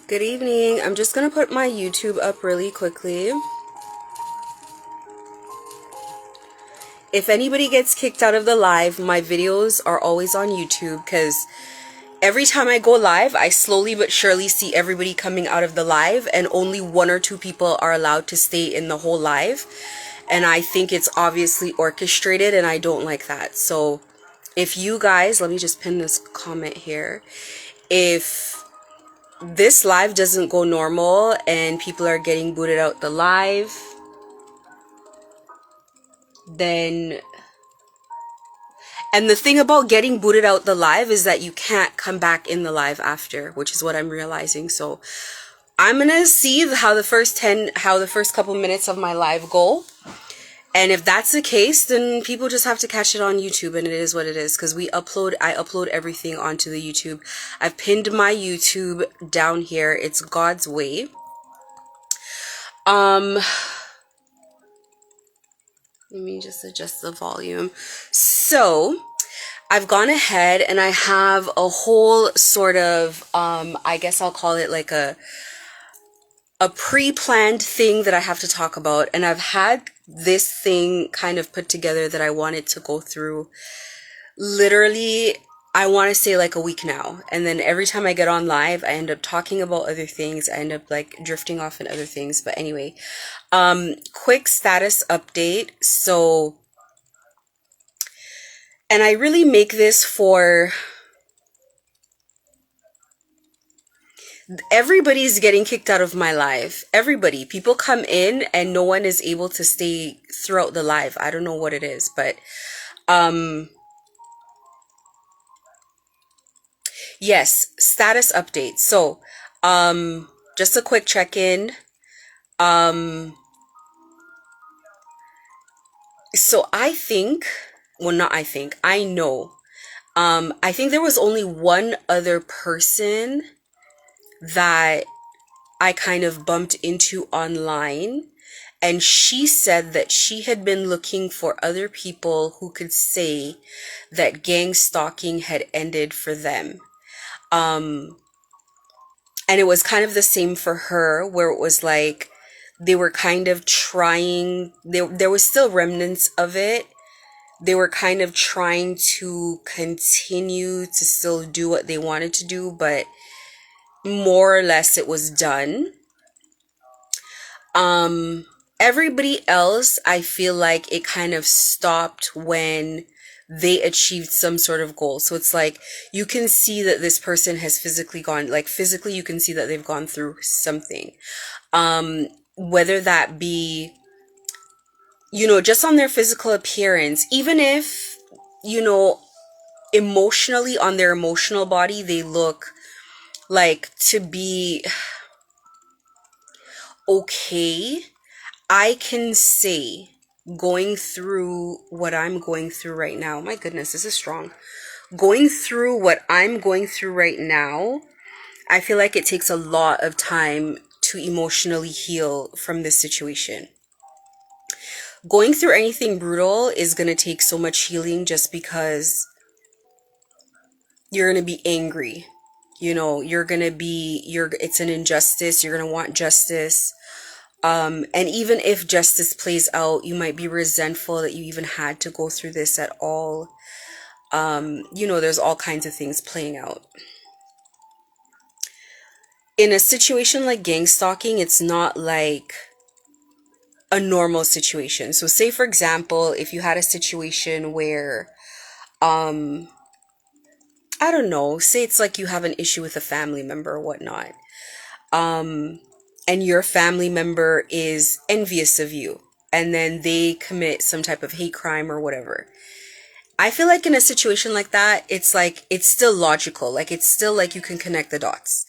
Good evening. I'm just gonna put my YouTube up really quickly. If anybody gets kicked out of the live, my videos are always on YouTube because every time I go live, I slowly but surely see everybody coming out of the live, and only one or two people are allowed to stay in the whole live. And I think it's obviously orchestrated, and I don't like that. So if you guys, let me just pin this comment here. If this live doesn't go normal and people are getting booted out the live, then, and the thing about getting booted out the live is that you can't come back in the live after, which is what I'm realizing. So I'm gonna see how the first couple minutes of my live go, and if that's the case, then people just have to catch it on YouTube, and it is what it is, because I upload everything onto the YouTube. I've pinned my YouTube down here. It's God's Way. Let me just adjust the volume. So I've gone ahead and I have a whole sort of, I guess I'll call it like a pre-planned thing that I have to talk about. And I've had this thing kind of put together that I wanted to go through literally, I want to say like a week now. And then every time I get on live, I end up talking about other things. I end up like drifting off in other things. But anyway, quick status update. So, and I really make this for everybody's getting kicked out of my live. Everybody. People come in and no one is able to stay throughout the live. I don't know what it is, but yes, status update. So, just a quick check-in. So I think, well, not I think, I know. I think there was only one other person that I kind of bumped into online, and she said that she had been looking for other people who could say that gang stalking had ended for them. And it was kind of the same for her, where it was like they were kind of trying, there was still remnants of it. They were kind of trying to continue to still do what they wanted to do, but more or less it was done. Everybody else, I feel like it kind of stopped when they achieved some sort of goal. So it's like you can see that this person has physically gone, like physically you can see that they've gone through something. Whether that be, just on their physical appearance, even if, emotionally, on their emotional body, they look like to be okay. I can say, going through what I'm going through right now, my goodness, this is strong. Going through what I'm going through right now, I feel like it takes a lot of time to emotionally heal from this situation. Going through anything brutal is going to take so much healing, just because you're going to be angry. It's an injustice. You're going to want justice. And even if justice plays out, you might be resentful that you even had to go through this at all. There's all kinds of things playing out. In a situation like gang stalking, it's not like a normal situation. So say, for example, if you had a situation where, I don't know, say it's like you have an issue with a family member or whatnot. And your family member is envious of you, and then they commit some type of hate crime or whatever. I feel like in a situation like that, it's like, it's still logical. Like, it's still like you can connect the dots.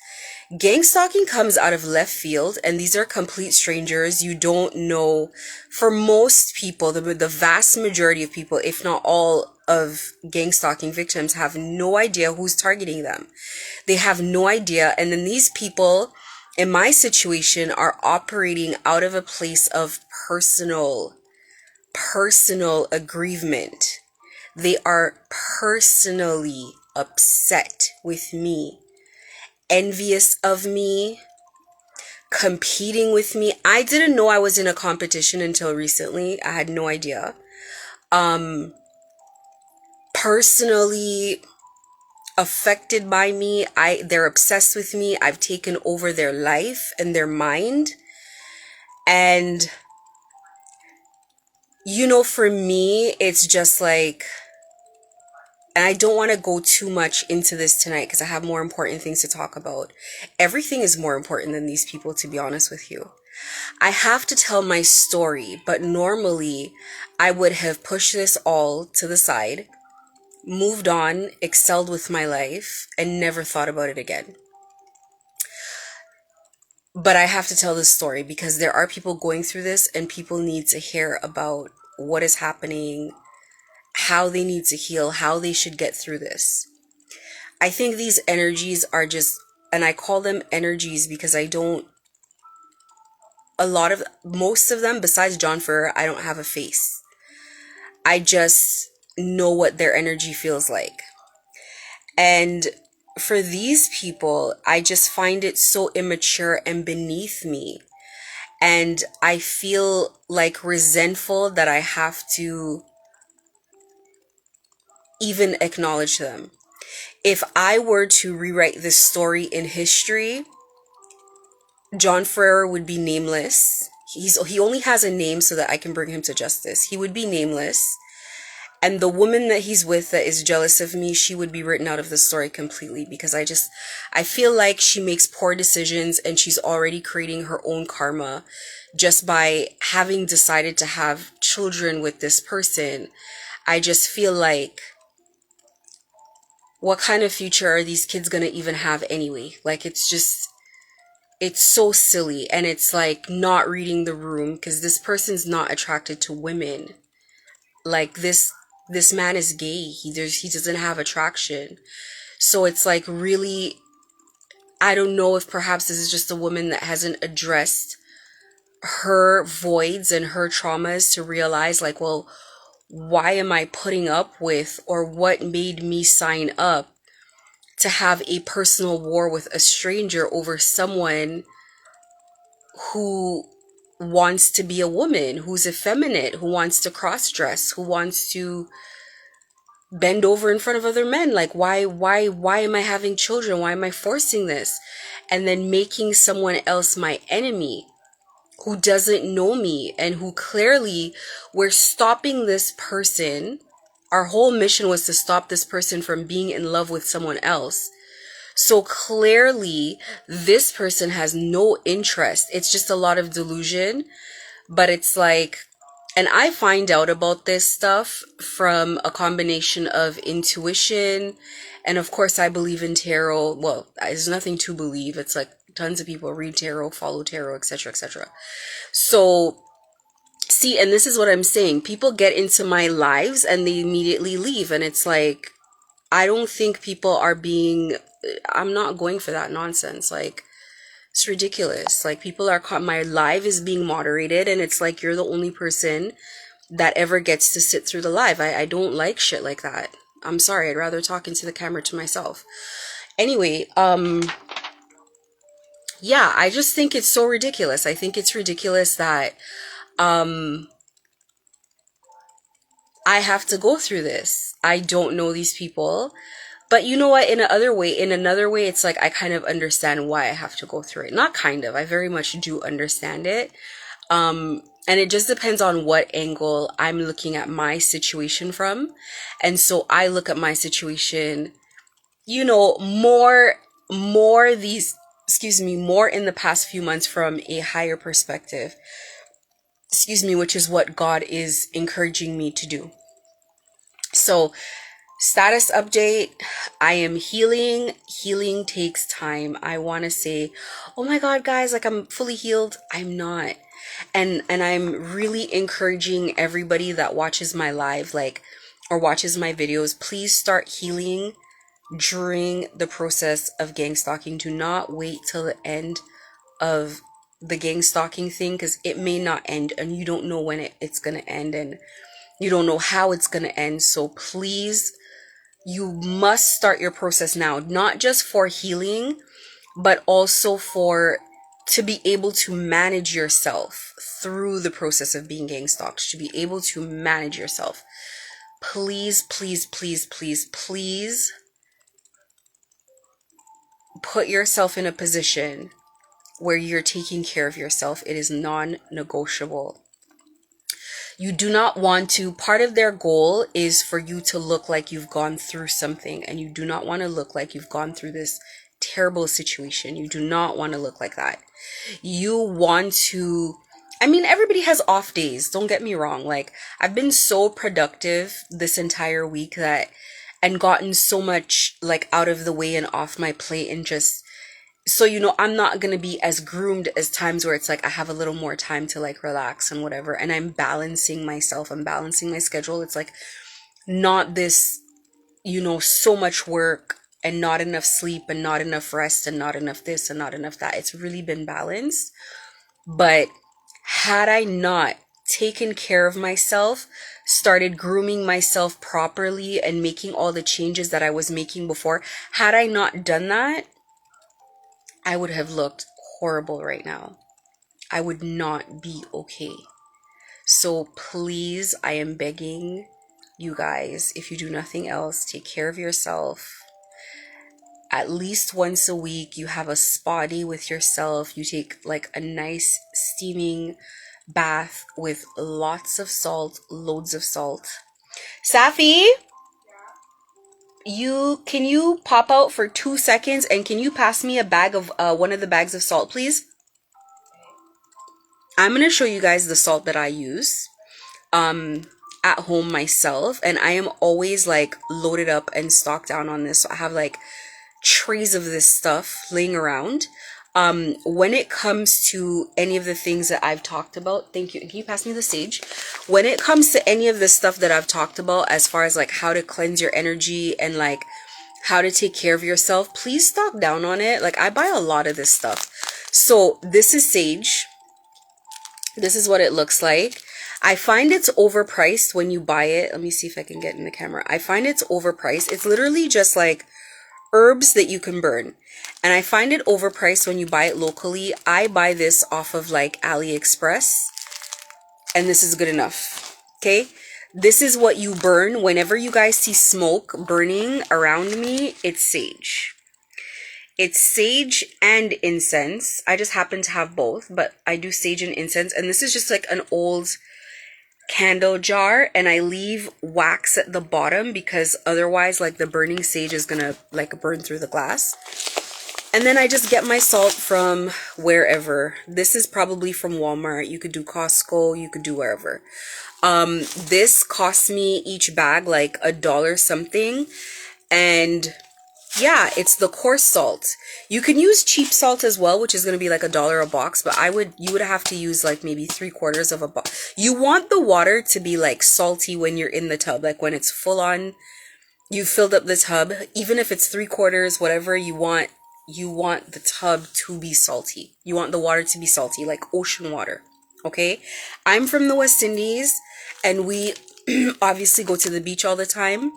Gang stalking comes out of left field, and these are complete strangers. You don't know. For most people, the vast majority of people, if not all of gang stalking victims, have no idea who's targeting them. They have no idea. And then these people, in my situation, are operating out of a place of personal aggrievement. They are personally upset with me. envious of me, competing with me. I didn't know I was in a competition until recently. I had no idea. Personally affected by me. They're obsessed with me. I've taken over their life and their mind. And for me, it's just like, and I don't want to go too much into this tonight because I have more important things to talk about. Everything is more important than these people, to be honest with you. I have to tell my story, but normally I would have pushed this all to the side, moved on, excelled with my life, and never thought about it again. But I have to tell this story because there are people going through this and people need to hear about what is happening, how they need to heal, how they should get through this. I think these energies are just, and I call them energies because most of them, besides John Ferreira, I don't have a face. I just know what their energy feels like. And for these people, I just find it so immature and beneath me. And I feel like resentful that I have to even acknowledge them. If I were to rewrite this story in history, John Ferreira would be nameless. He only has a name so that I can bring him to justice. He would be nameless. And the woman that he's with that is jealous of me, she would be written out of the story completely because I feel like she makes poor decisions and she's already creating her own karma just by having decided to have children with this person. I just feel like, what kind of future are these kids gonna even have anyway? Like, it's so silly, and it's like not reading the room because this person's not attracted to women. Like, this man is gay. He doesn't have attraction. So it's like, really, I don't know if perhaps this is just a woman that hasn't addressed her voids and her traumas to realize, like, well, why am I putting up with, or what made me sign up to have a personal war with a stranger over someone who wants to be a woman, who's effeminate, who wants to cross-dress, who wants to bend over in front of other men. Like, why am I having children? Why am I forcing this? And then making someone else my enemy who doesn't know me and who clearly, we're stopping this person. Our whole mission was to stop this person from being in love with someone else. So clearly, this person has no interest. It's just a lot of delusion. But it's like, and I find out about this stuff from a combination of intuition. And of course, I believe in tarot. Well, there's nothing to believe. It's like tons of people read tarot, follow tarot, etc., etc. So, see, and this is what I'm saying. People get into my lives and they immediately leave. And it's like, I don't think people are being, I'm not going for that nonsense. Like, it's ridiculous. Like, people are caught, my live is being moderated and it's like, you're the only person that ever gets to sit through the live. I don't like shit like that. I'm sorry. I'd rather talk into the camera to myself. Anyway, yeah, I just think it's so ridiculous. I think it's ridiculous that, I have to go through this. I don't know these people. But you know what? In another way, it's like I kind of understand why I have to go through it. Not kind of, I very much do understand it. And it just depends on what angle I'm looking at my situation from. And so I look at my situation, more these, more in the past few months from a higher perspective, which is what God is encouraging me to do. So, status update, I am healing. Healing takes time. I want to say, oh my God, guys, like, I'm fully healed. I'm not. And I'm really encouraging everybody that watches my live, like, or watches my videos, please start healing during the process of gang stalking. Do not wait till the end of the gang stalking thing, because it may not end and you don't know when it's going to end, and you don't know how it's going to end. So please, you must start your process now, not just for healing, but also for to be able to manage yourself through the process of being gang stalked, to be able to manage yourself. Please, please, please, please, please put yourself in a position where you're taking care of yourself. It is non-negotiable. You do not want to, part of their goal is for you to look like you've gone through something, and you do not want to look like you've gone through this terrible situation. You do not want to look like that. You want to, I mean, everybody has off days, don't get me wrong. Like, I've been so productive this entire week that, and gotten so much like out of the way and off my plate, and just, so I'm not gonna be as groomed as times where it's like I have a little more time to like relax and whatever, and I'm balancing myself, I'm balancing my schedule. It's like not this, so much work and not enough sleep and not enough rest and not enough this and not enough that. It's really been balanced. But had I not taken care of myself, started grooming myself properly and making all the changes that I was making before, had I not done that, I would have looked horrible right now. I would not be okay. So please, I am begging you guys, if you do nothing else, take care of yourself. At least once a week, you have a spa day with yourself. You take like a nice steaming bath with lots of salt, loads of salt. Safi, can you pop out for 2 seconds, and can you pass me a bag of one of the bags of salt, please? I'm gonna show you guys the salt that I use at home myself, and I am always like loaded up and stocked down on this. So I have like trays of this stuff laying around. When it comes to any of the things that I've talked about, thank you. Can you pass me the sage? When it comes to any of the stuff that I've talked about, as far as like how to cleanse your energy and like how to take care of yourself, please stock down on it. Like, I buy a lot of this stuff. So this is sage. This is what it looks like. I find it's overpriced when you buy it. Let me see if I can get in the camera. I find it's overpriced. It's literally just like herbs that you can burn. And I find it overpriced when you buy it locally. I buy this off of like AliExpress, and this is good enough. Okay? This is what you burn. Whenever you guys see smoke burning around me, it's sage. It's sage and incense. I just happen to have both, but I do sage and incense. And this is just like an old candle jar, and I leave wax at the bottom because otherwise like the burning sage is gonna like burn through the glass. And then I just get my salt from wherever. This is probably from Walmart. You could do Costco, you could do wherever. This costs me each bag like $1 something, and yeah, it's the coarse salt. You can use cheap salt as well, which is going to be like $1 a box, but you would have to use like maybe 3/4 of a box. You want the water to be like salty when you're in the tub, like when it's full on, you filled up the tub, even if it's 3/4, whatever you want the tub to be salty. You want the water to be salty, like ocean water. Okay? I'm from the West Indies, and we obviously go to the beach all the time.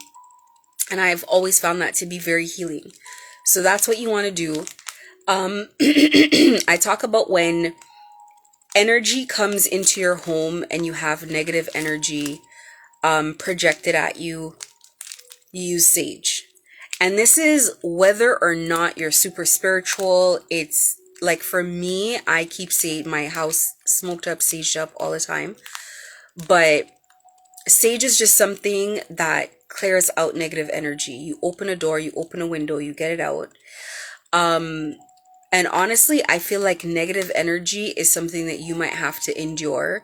And I've always found that to be very healing. So that's what you want to do. I talk about when energy comes into your home and you have negative energy projected at you, you use sage. And this is whether or not you're super spiritual. It's like, for me, I keep my house smoked up, saged up all the time. But sage is just something that clears out negative energy. You open a door, you open a window, you get it out. And honestly, I feel like negative energy is something that you might have to endure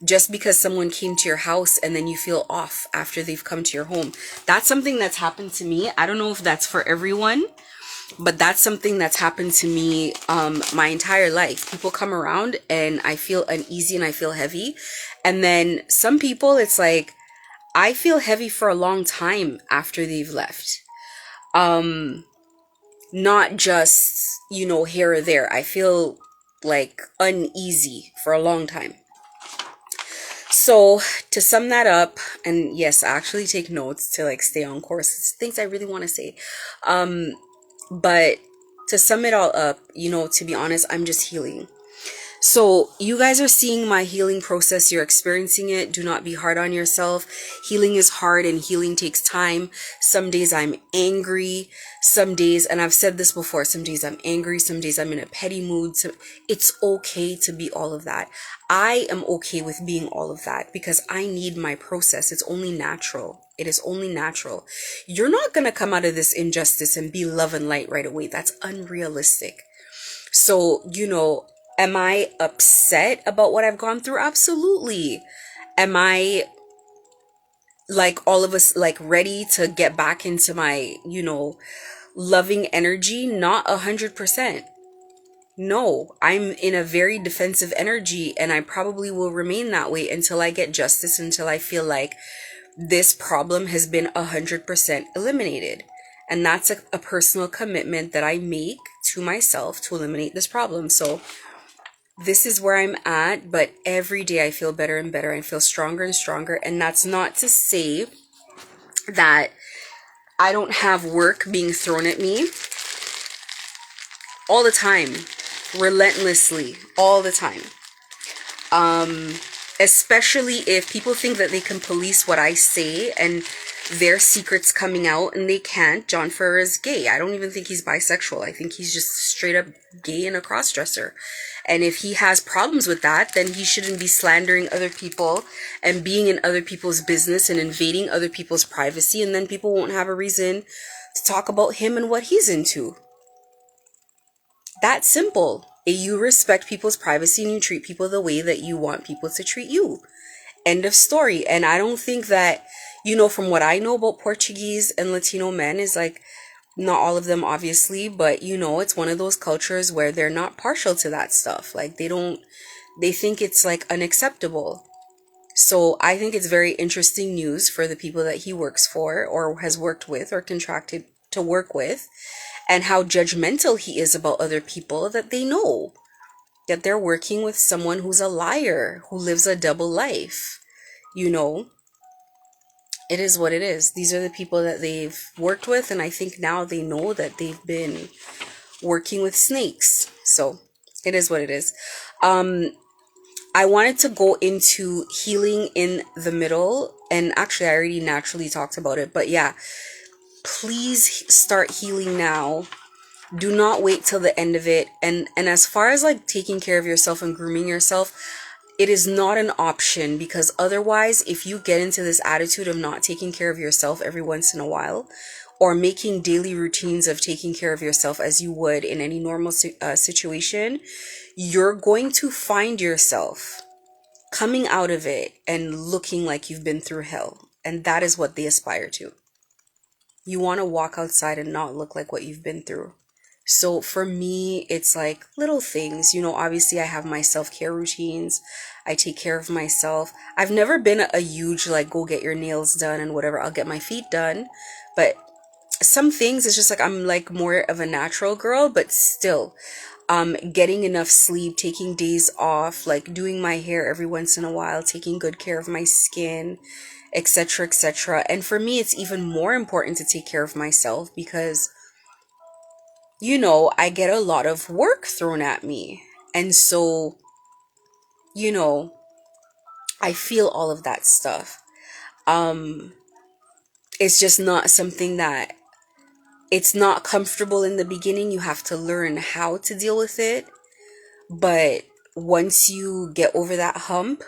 just because someone came to your house and then you feel off after they've come to your home. That's something that's happened to me. I don't know if that's for everyone, but that's something that's happened to me my entire life. People come around and I feel uneasy and I feel heavy. And then some people, it's like, I feel heavy for a long time after they've left. Not just, here or there. I feel like uneasy for a long time. So to sum that up, and yes, I actually take notes to like stay on course. It's things I really want to say. But To sum it all up, to be honest, I'm just healing. So, you guys are seeing my healing process. You're experiencing it. Do not be hard on yourself. Healing is hard and healing takes time. Some days I'm angry. Some days, and I've said this before, some days I'm angry. Some days I'm in a petty mood. So it's okay to be all of that. I am okay with being all of that because I need my process. It's only natural. It is only natural. You're not going to come out of this injustice and be love and light right away. That's unrealistic. So, am I upset about what I've gone through? Absolutely. Am I like all of us like ready to get back into my, loving energy? Not 100%. No, I'm in a very defensive energy and I probably will remain that way until I get justice, until I feel like this problem has been 100% eliminated. And that's a personal commitment that I make to myself to eliminate this problem. So this is where I'm at, but every day I feel better and better. I feel stronger and stronger. And that's not to say that I don't have work being thrown at me all the time, relentlessly, all the time. Especially if people think that they can police what I say and their secrets coming out, and they can't. John Ferreira is gay. I don't even think he's bisexual. I think he's just straight up gay and a cross-dresser. And if he has problems with that, then he shouldn't be slandering other people and being in other people's business and invading other people's privacy, and then people won't have a reason to talk about him and what he's into. That's simple. You respect people's privacy and you treat people the way that you want people to treat you. End of story. And I don't think that, from what I know about Portuguese and Latino men is like, not all of them obviously, but it's one of those cultures where they're not partial to that stuff. Like they think it's like unacceptable. So I think it's very interesting news for the people that he works for or has worked with or contracted to work with, and how judgmental he is about other people, that they know that they're working with someone who's a liar, who lives a double life. It is what it is. These are the people that they've worked with, and I think now they know that they've been working with snakes. So it is what it is. I wanted to go into healing in the middle, and actually I already naturally talked about it, but yeah, please start healing now. Do not wait till the end of it. And as far as like taking care of yourself and grooming yourself, it is not an option, because otherwise, if you get into this attitude of not taking care of yourself every once in a while, or making daily routines of taking care of yourself as you would in any normal situation, you're going to find yourself coming out of it and looking like you've been through hell. And that is what they aspire to. You want to walk outside and not look like what you've been through. So for me, it's like little things. Obviously I have my self-care routines. I take care of myself. I've never been a huge like go get your nails done and whatever. I'll get my feet done. But some things it's just like I'm like more of a natural girl, but still getting enough sleep, taking days off, like doing my hair every once in a while, taking good care of my skin, etc., etc. And for me, it's even more important to take care of myself because I get a lot of work thrown at me. And so, I feel all of that stuff. It's just not something that it's not comfortable in the beginning. You have to learn how to deal with it. But once you get over that hump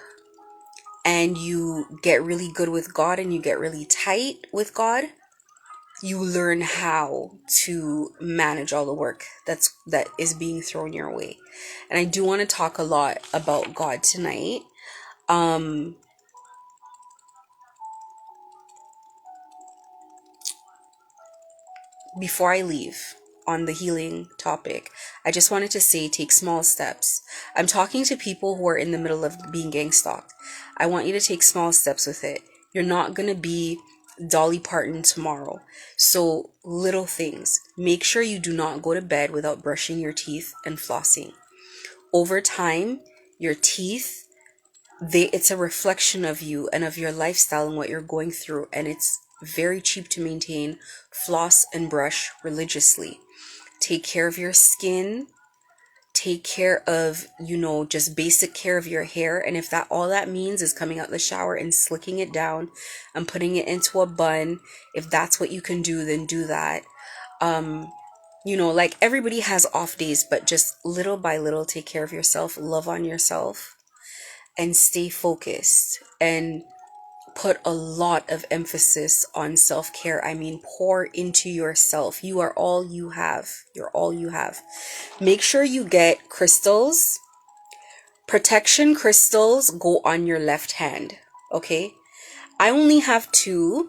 and you get really good with God and you get really tight with God, you learn how to manage all the work that is being thrown your way. And I do want to talk a lot about God tonight. Before I leave on the healing topic, I just wanted to say take small steps. I'm talking to people who are in the middle of being gang stalked. I want you to take small steps with it. You're not going to be Dolly Parton tomorrow. So little things. Make sure you do not go to bed without brushing your teeth and flossing. Over time, your teeth, it's a reflection of you and of your lifestyle and what you're going through, and it's very cheap to maintain. Floss and brush religiously. take care of your skin, take care of, just basic care of your hair. And if that all that means is coming out the shower and slicking it down and putting it into a bun, if that's what you can do, then do that. Like everybody has off days, but just little by little take care of yourself, love on yourself, and stay focused, and put a lot of emphasis on self-care. I mean, pour into yourself. You are all you have. You're all you have. Make sure you get crystals. Protection crystals go on your left hand. Okay? I only have 2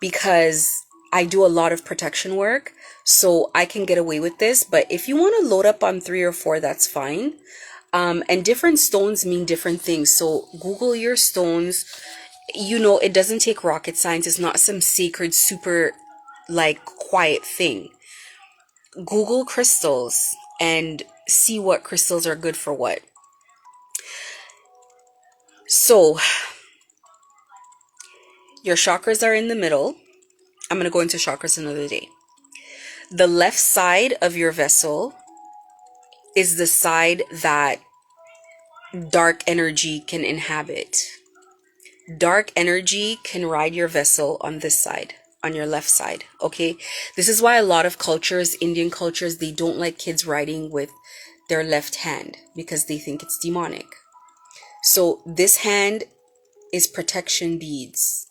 because I do a lot of protection work, so I can get away with this. But if you want to load up on 3 or 4, that's fine. And different stones mean different things. So Google your stones. It doesn't take rocket science. It's not some sacred, super, quiet thing. Google crystals and see what crystals are good for what. So, your chakras are in the middle. I'm going to go into chakras another day. The left side of your vessel is the side that dark energy can inhabit. Dark energy can ride your vessel on this side, on your left side. Okay, this is why a lot of cultures, Indian cultures, they don't like kids riding with their left hand because they think it's demonic. So this hand is protection beads.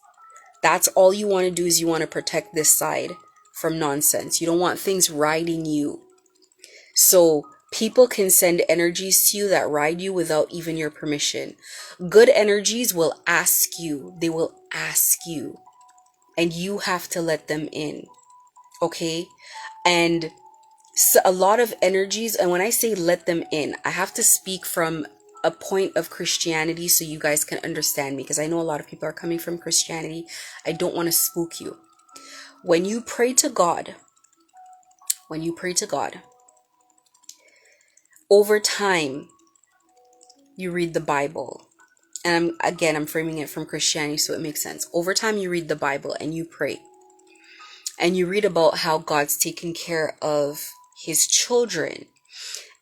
That's all you want to do, is you want to protect this side from nonsense. You don't want things riding you. So people can send energies to you that ride you without even your permission. Good energies will ask you. They will ask you. And you have to let them in. Okay? And so a lot of energies, and when I say let them in, I have to speak from a point of Christianity so you guys can understand me, because I know a lot of people are coming from Christianity. I don't want to spook you. When you pray to God, over time, you read the Bible. And I'm framing it from Christianity so it makes sense. Over time, you read the Bible and you pray. And you read about how God's taken care of his children.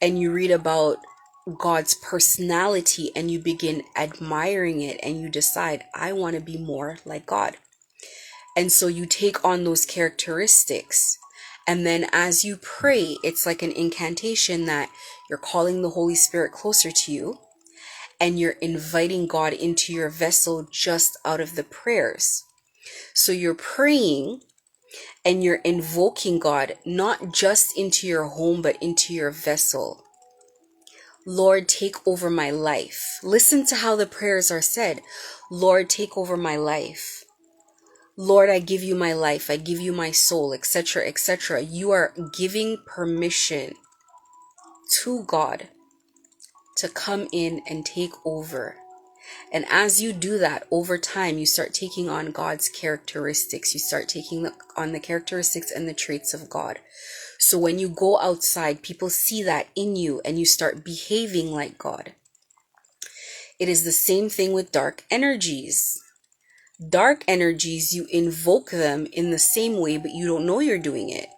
And you read about God's personality and you begin admiring it and you decide, I want to be more like God. And so you take on those characteristics. And then as you pray, it's like an incantation that you're calling the Holy Spirit closer to you. And you're inviting God into your vessel just out of the prayers. So you're praying and you're invoking God, not just into your home, but into your vessel. Lord, take over my life. Listen to how the prayers are said. Lord, take over my life. Lord, I give you my life. I give you my soul, etc., etc. You are giving permission to God to come in and take over. And as you do that, over time, you start taking on God's characteristics. You start taking on the characteristics and the traits of God. So when you go outside, people see that in you and you start behaving like God. It is the same thing with dark energies. Dark energies, you invoke them in the same way, but you don't know you're doing it.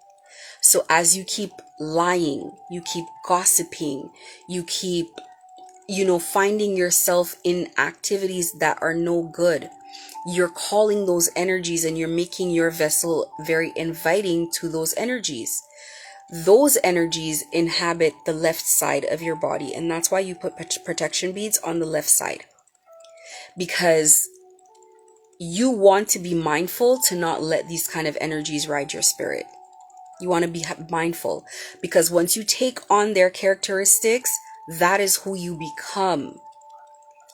So as you keep lying, you keep gossiping, you keep, finding yourself in activities that are no good, you're calling those energies and you're making your vessel very inviting to those energies. Those energies inhabit the left side of your body. And that's why you put protection beads on the left side. Because you want to be mindful to not let these kind of energies ride your spirit. You want to be mindful, because once you take on their characteristics, that is who you become.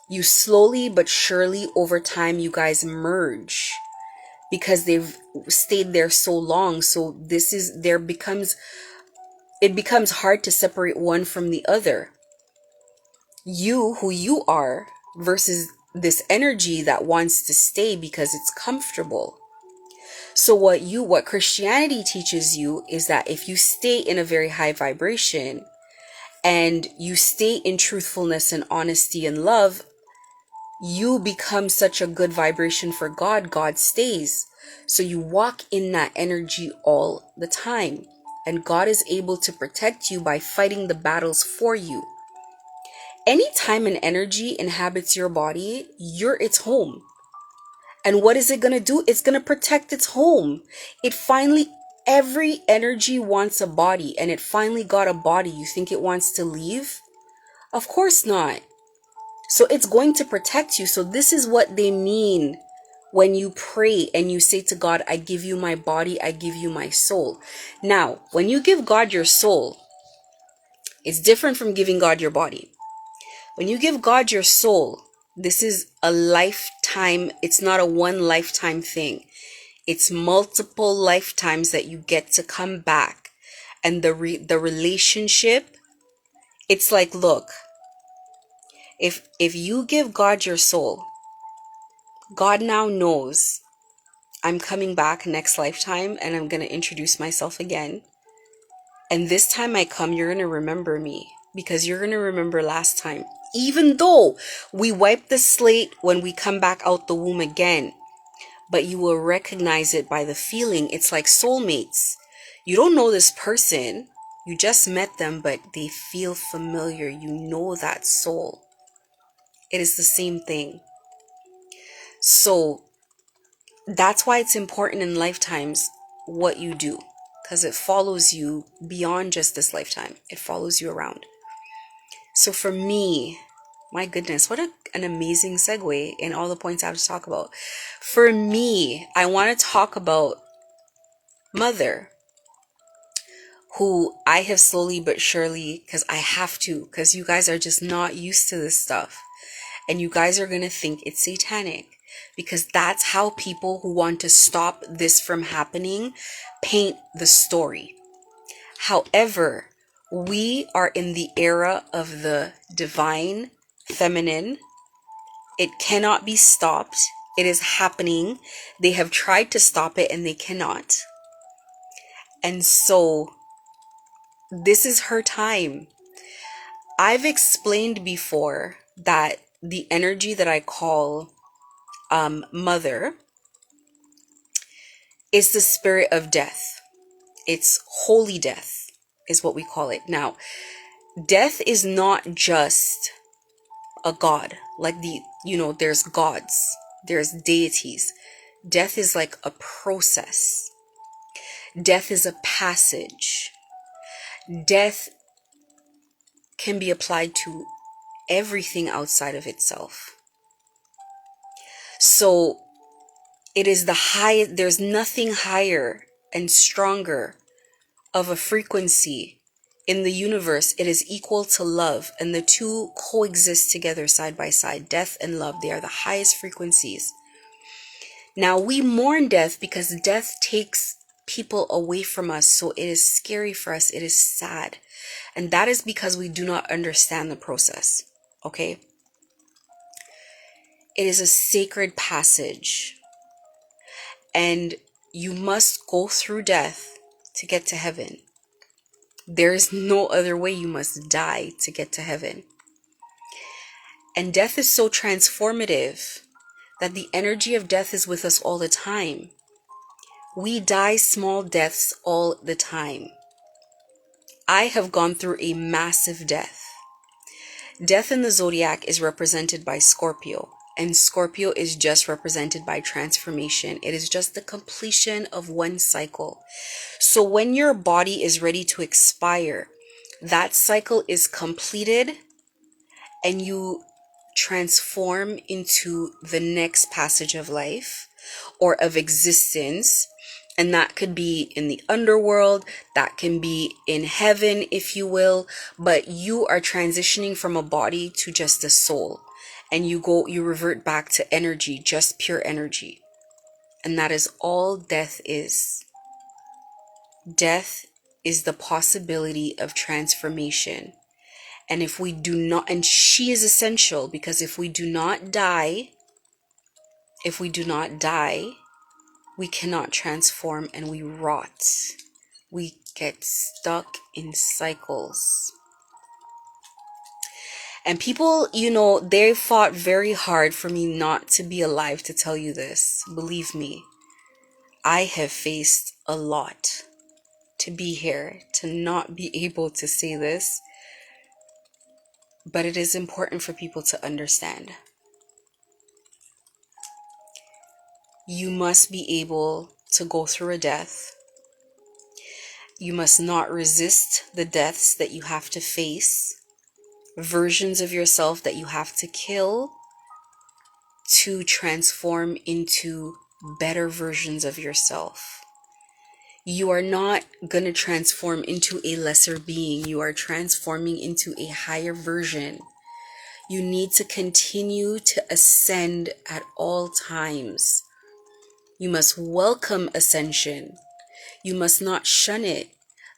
You slowly but surely over time, you guys merge because they've stayed there so long. So it becomes hard to separate one from the other. You, who you are, versus this energy that wants to stay because it's comfortable. So what Christianity teaches you is that if you stay in a very high vibration and you stay in truthfulness and honesty and love, you become such a good vibration for God. God stays. So you walk in that energy all the time. and God is able to protect you by fighting the battles for you. Anytime an energy inhabits your body, you're its home. And what is it going to do? It's going to protect its home. Every energy wants a body, and it finally got a body. You think it wants to leave? Of course not. So it's going to protect you. So this is what they mean when you pray and you say to God, I give you my body, I give you my soul. Now, when you give God your soul, it's different from giving God your body. When you give God your soul, this is a lifetime. It's not a one lifetime thing. It's multiple lifetimes that you get to come back. And the relationship, it's like, look, if you give God your soul, God now knows I'm coming back next lifetime and I'm going to introduce myself again. And this time I come, you're going to remember me because you're going to remember last time. Even though we wipe the slate when we come back out the womb again, but you will recognize it by the feeling. It's like soulmates. You don't know this person. You just met them, but they feel familiar. You know that soul. It is the same thing. So that's why it's important in lifetimes what you do, because it follows you beyond just this lifetime. It follows you around. So for me, my goodness, what an amazing segue in all the points I have to talk about. For me, I want to talk about Mother, who I have slowly but surely, because I have to, because you guys are just not used to this stuff. And you guys are going to think it's satanic, because that's how people who want to stop this from happening paint the story. However, we are in the era of the divine feminine. It cannot be stopped. It is happening. They have tried to stop it and they cannot. And so this is her time. I've explained before that the energy that I call Mother is the spirit of death. It's holy death is what we call it. Now, death is not just a god. Like there's gods, there's deities. Death is like a process. Death is a passage. Death can be applied to everything outside of itself. So it is there's nothing higher and stronger of a frequency in the universe. It is equal to love, and the two coexist together side by side. Death and love, they are the highest frequencies. Now we mourn death because death takes people away from us, so it is scary for us. It is sad, and that is because we do not understand the process. Okay, it is a sacred passage, and you must go through death to get to heaven. There is no other way. You must die to get to heaven. And death is so transformative that the energy of death is with us all the time. We die small deaths all the time. I have gone through a massive death. Death in the zodiac is represented by Scorpio, and Scorpio is just represented by transformation. It is just the completion of one cycle. So when your body is ready to expire, that cycle is completed and you transform into the next passage of life or of existence. And that could be in the underworld, that can be in heaven, if you will, but you are transitioning from a body to just a soul, and you revert back to energy, just pure energy. And that is all death is. Death is the possibility of transformation. And if we do not, and she is essential, because if we do not die, we cannot transform, and we rot. We get stuck in cycles. And people, they fought very hard for me not to be alive to tell you this. Believe me, I have faced a lot to be here, to not be able to say this, but it is important for people to understand. You must be able to go through a death. You must not resist the deaths that you have to face, versions of yourself that you have to kill to transform into better versions of yourself. You are not going to transform into a lesser being. You are transforming into a higher version. You need to continue to ascend at all times. You must welcome ascension. You must not shun it,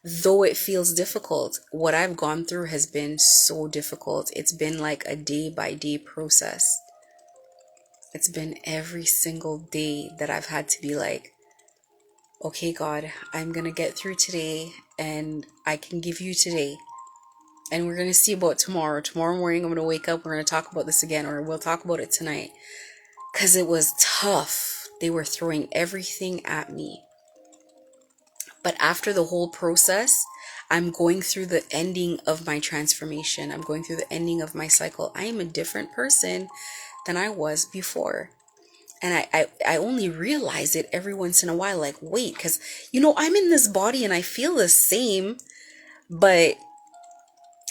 though it feels difficult. What I've gone through has been so difficult. It's been like a day-by-day process. It's been every single day that I've had to be like, okay, God, I'm going to get through today, and I can give you today. And we're going to see about tomorrow. Tomorrow morning, I'm going to wake up, we're going to talk about this again, or we'll talk about it tonight. Because it was tough. They were throwing everything at me. But after the whole process, I'm going through the ending of my transformation. I'm going through the ending of my cycle. I am a different person than I was before. And I only realize it every once in a while, like, wait, because, I'm in this body and I feel the same, but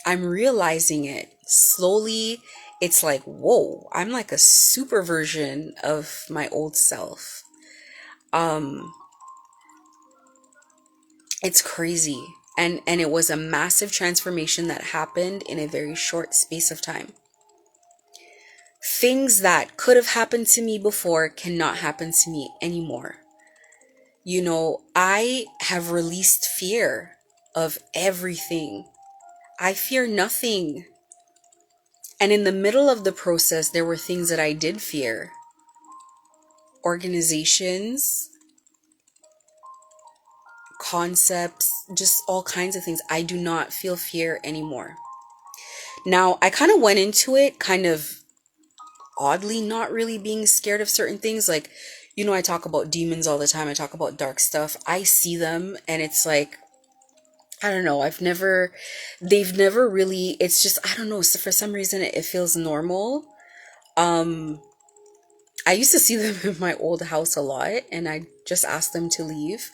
I'm realizing it slowly. It's like, whoa, I'm like a super version of my old self. It's crazy. And it was a massive transformation that happened in a very short space of time. Things that could have happened to me before cannot happen to me anymore. I have released fear of everything. I fear nothing. And in the middle of the process, there were things that I did fear. Organizations, concepts, just all kinds of things. I do not feel fear anymore. Now, I kind of went into it kind of oddly, not really being scared of certain things. Like, I talk about demons all the time. I talk about dark stuff. I see them and it's like, I don't know. They've never really, it's just, I don't know. So for some reason, it feels normal. I used to see them in my old house a lot and I just asked them to leave.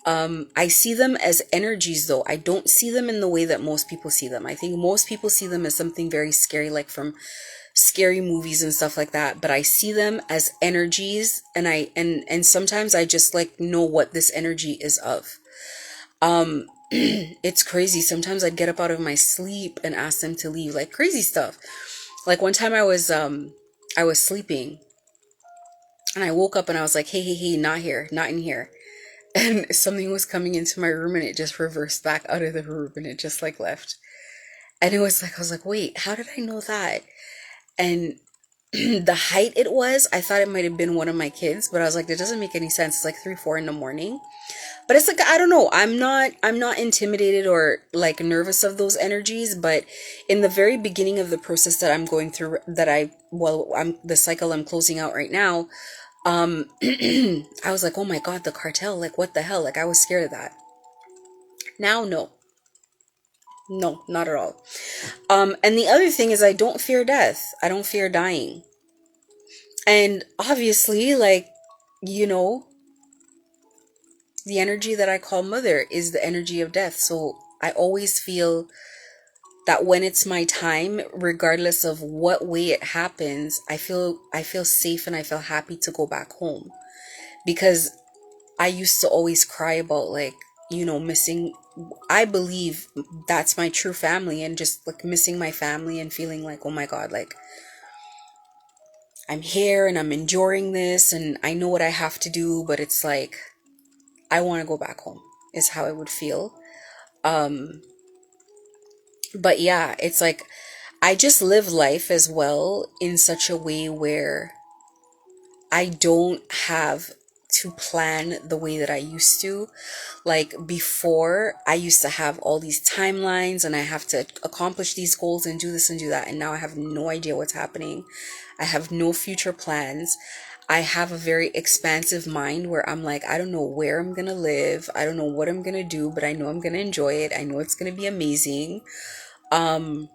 I see them as energies though. I don't see them in the way that most people see them. I think most people see them as something very scary, like from scary movies and stuff like that, but I see them as energies, and and sometimes I just like know what this energy is of. It's crazy. Sometimes I'd get up out of my sleep and ask them to leave, like crazy stuff. Like one time I was sleeping and I woke up and I was like, hey, not here, not in here. And something was coming into my room and it just reversed back out of the room and it just like left. And it was like, I was like, wait, how did I know that? And the height it was, I thought it might have been one of my kids, but I was like, that doesn't make any sense. It's like 3-4 in the morning. But it's like, I don't know. I'm not intimidated or like nervous of those energies. But in the very beginning of the process that I'm going through, I'm the cycle I'm closing out right now. I was like, oh my God, the cartel, like what the hell? Like I was scared of that. Now, no, not at all. And the other thing is I don't fear death. I don't fear dying. And obviously, like, the energy that I call mother is the energy of death. So I always feel that when it's my time, regardless of what way it happens, I feel safe and I feel happy to go back home. Because I used to always cry about like, missing. I believe that's my true family, and just like missing my family and feeling like, oh my God, like I'm here and I'm enduring this and I know what I have to do, but it's like, I want to go back home is how I would feel. But yeah, it's like, I just live life as well in such a way where I don't have to plan the way that I used to. Like before, I used to have all these timelines and I have to accomplish these goals and do this and do that. And now I have no idea what's happening. I have no future plans. I have a very expansive mind where I'm like, I don't know where I'm gonna live. I don't know what I'm gonna do, but I know I'm gonna enjoy it. I know it's gonna be amazing. And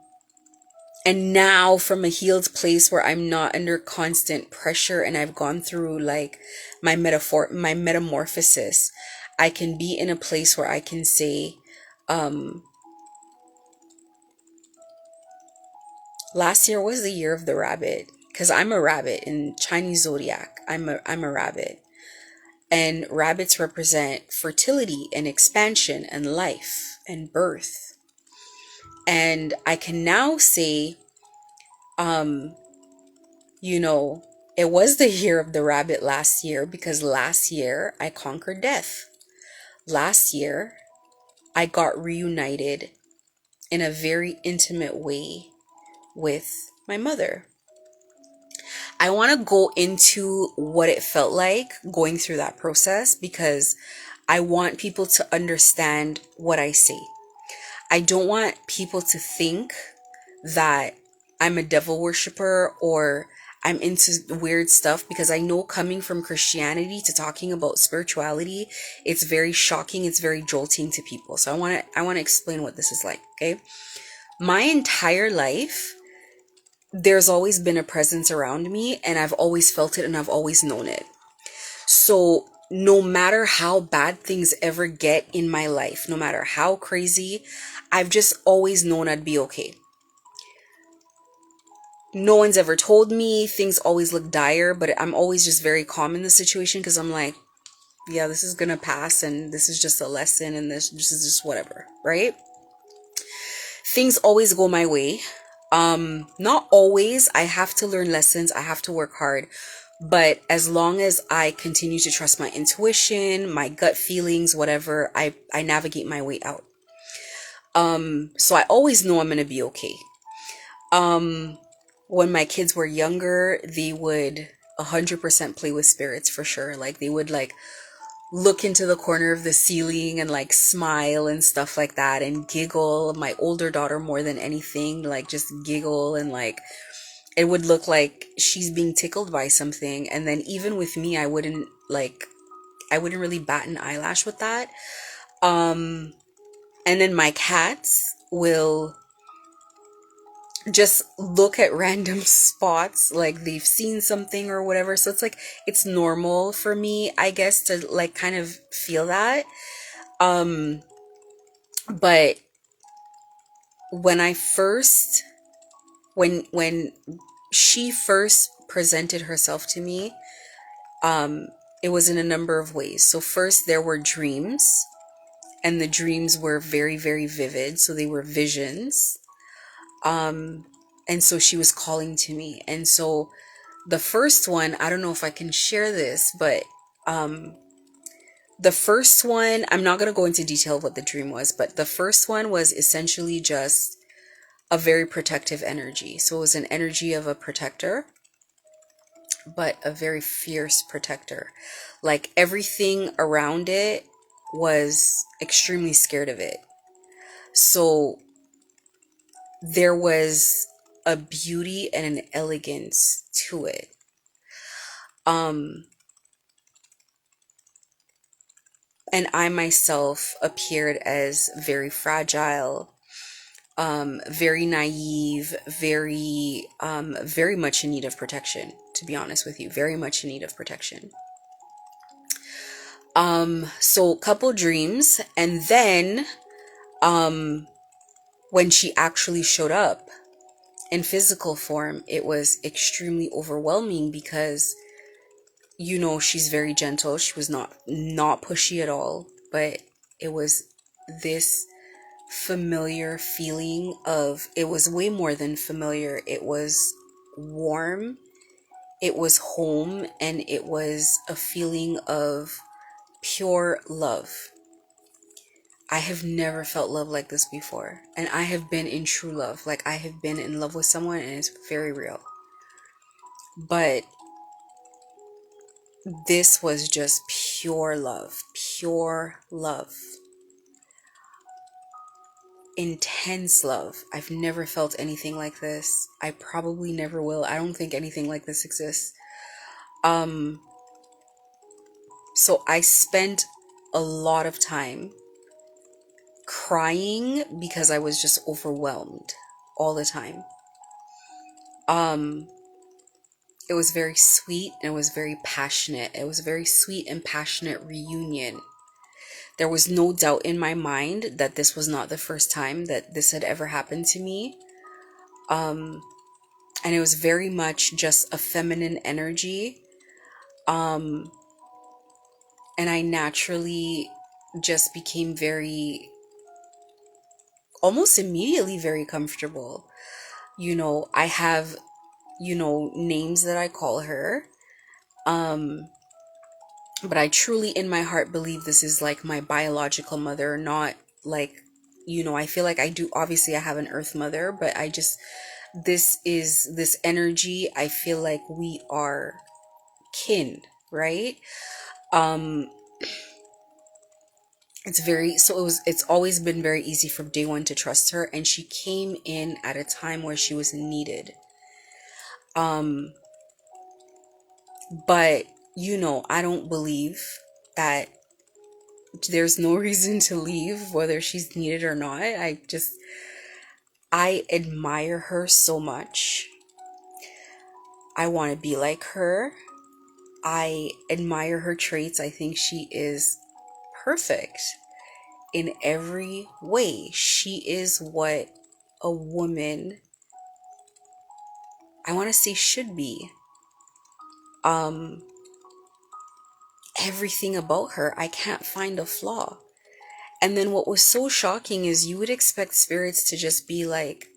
now from a healed place where I'm not under constant pressure and I've gone through like my metamorphosis, I can be in a place where I can say, last year was the year of the rabbit, because I'm a rabbit in Chinese zodiac. I'm a rabbit. And rabbits represent fertility and expansion and life and birth. And I can now say, you know, it was the year of the rabbit last year because last year I conquered death. Last year I got reunited in a very intimate way with my mother. I want to go into what it felt like going through that process because I want people to understand what I say. I don't want people to think that I'm a devil worshiper or I'm into weird stuff, because I know coming from Christianity to talking about spirituality, it's very shocking, it's very jolting to people. So I want to explain what this is like, okay? My entire life, there's always been a presence around me and I've always felt it and I've always known it. So no matter how bad things ever get in my life, no matter how crazy, I've just always known I'd be okay. No one's ever told me things always look dire, but I'm always just very calm in the situation because I'm like, yeah, this is gonna pass and this is just a lesson and this is just whatever, right? Things always go my way. Not always. I have to learn lessons. I have to work hard. But as long as I continue to trust my intuition, my gut feelings, whatever, I navigate my way out. So I always know I'm gonna be okay. When my kids were younger, they would 100% play with spirits for sure. Like they would like look into the corner of the ceiling and like smile and stuff like that and giggle. My older daughter more than anything, like just giggle, and like it would look like she's being tickled by something. And then even with me, I wouldn't really bat an eyelash with that. And then my cats will just look at random spots like they've seen something or whatever. So it's like, it's normal for me, I guess, to like kind of feel that. But when I first, when she first presented herself to me, it was in a number of ways. So first there were dreams, and the dreams were very, very vivid. So they were visions. And so she was calling to me. And so the first one, I don't know if I can share this, but the first one, I'm not going to go into detail of what the dream was, but the first one was essentially just a very protective energy. So it was an energy of a protector, but a very fierce protector. Like everything around it was extremely scared of it. So there was a beauty and an elegance to it. And I myself appeared as very fragile, very naive, very much in need of protection, to be honest with you, very much in need of protection. So couple dreams, and then, when she actually showed up in physical form, it was extremely overwhelming because, you know, she's very gentle. She was not pushy at all, but it was this familiar feeling of, it was way more than familiar. It was warm, it was home, and it was a feeling of pure love. I have never felt love like this before, and I have been in true love. Like, I have been in love with someone and it's very real. But this was just pure love, intense love. I've never felt anything like this. I probably never will. I don't think anything like this exists. So I spent a lot of time crying because I was just overwhelmed all the time. Um, it was very sweet and it was very passionate. It was a very sweet and passionate reunion. There was no doubt in my mind that this was not the first time that this had ever happened to me. And it was very much just a feminine energy. And I naturally just became very, almost immediately very comfortable. I have, names that I call her. But I truly in my heart believe this is like my biological mother, not like, I feel like I do, obviously I have an earth mother, but this is this energy. I feel like we are kin, right? Um, it's always been very easy from day one to trust her. And she came in at a time where she was needed. Um, but I don't believe that there's no reason to leave whether she's needed or not. I admire her so much. I want to be like her. I admire her traits. I think she is perfect in every way. She is what a woman, I want to say, should be. Everything about her, I can't find a flaw. And then what was so shocking is you would expect spirits to just be like,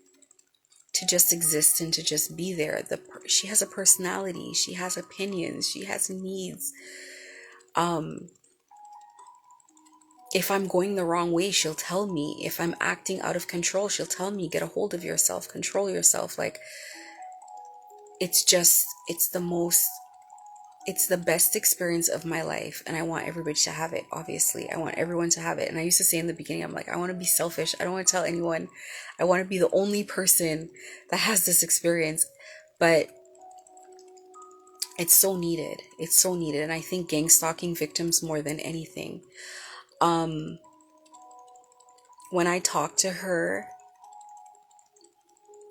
to just exist and to just be there. She has a personality, she has opinions, she has needs. If I'm going the wrong way, she'll tell me. If I'm acting out of control, she'll tell me, get a hold of yourself, control yourself. Like, it's the best experience of my life, and I want everybody to have it. Obviously, I want everyone to have it. And I used to say in the beginning, I'm like, I want to be selfish, I don't want to tell anyone, I want to be the only person that has this experience. But it's so needed. It's so needed. And I think gang stalking victims, more than anything, when I talk to her,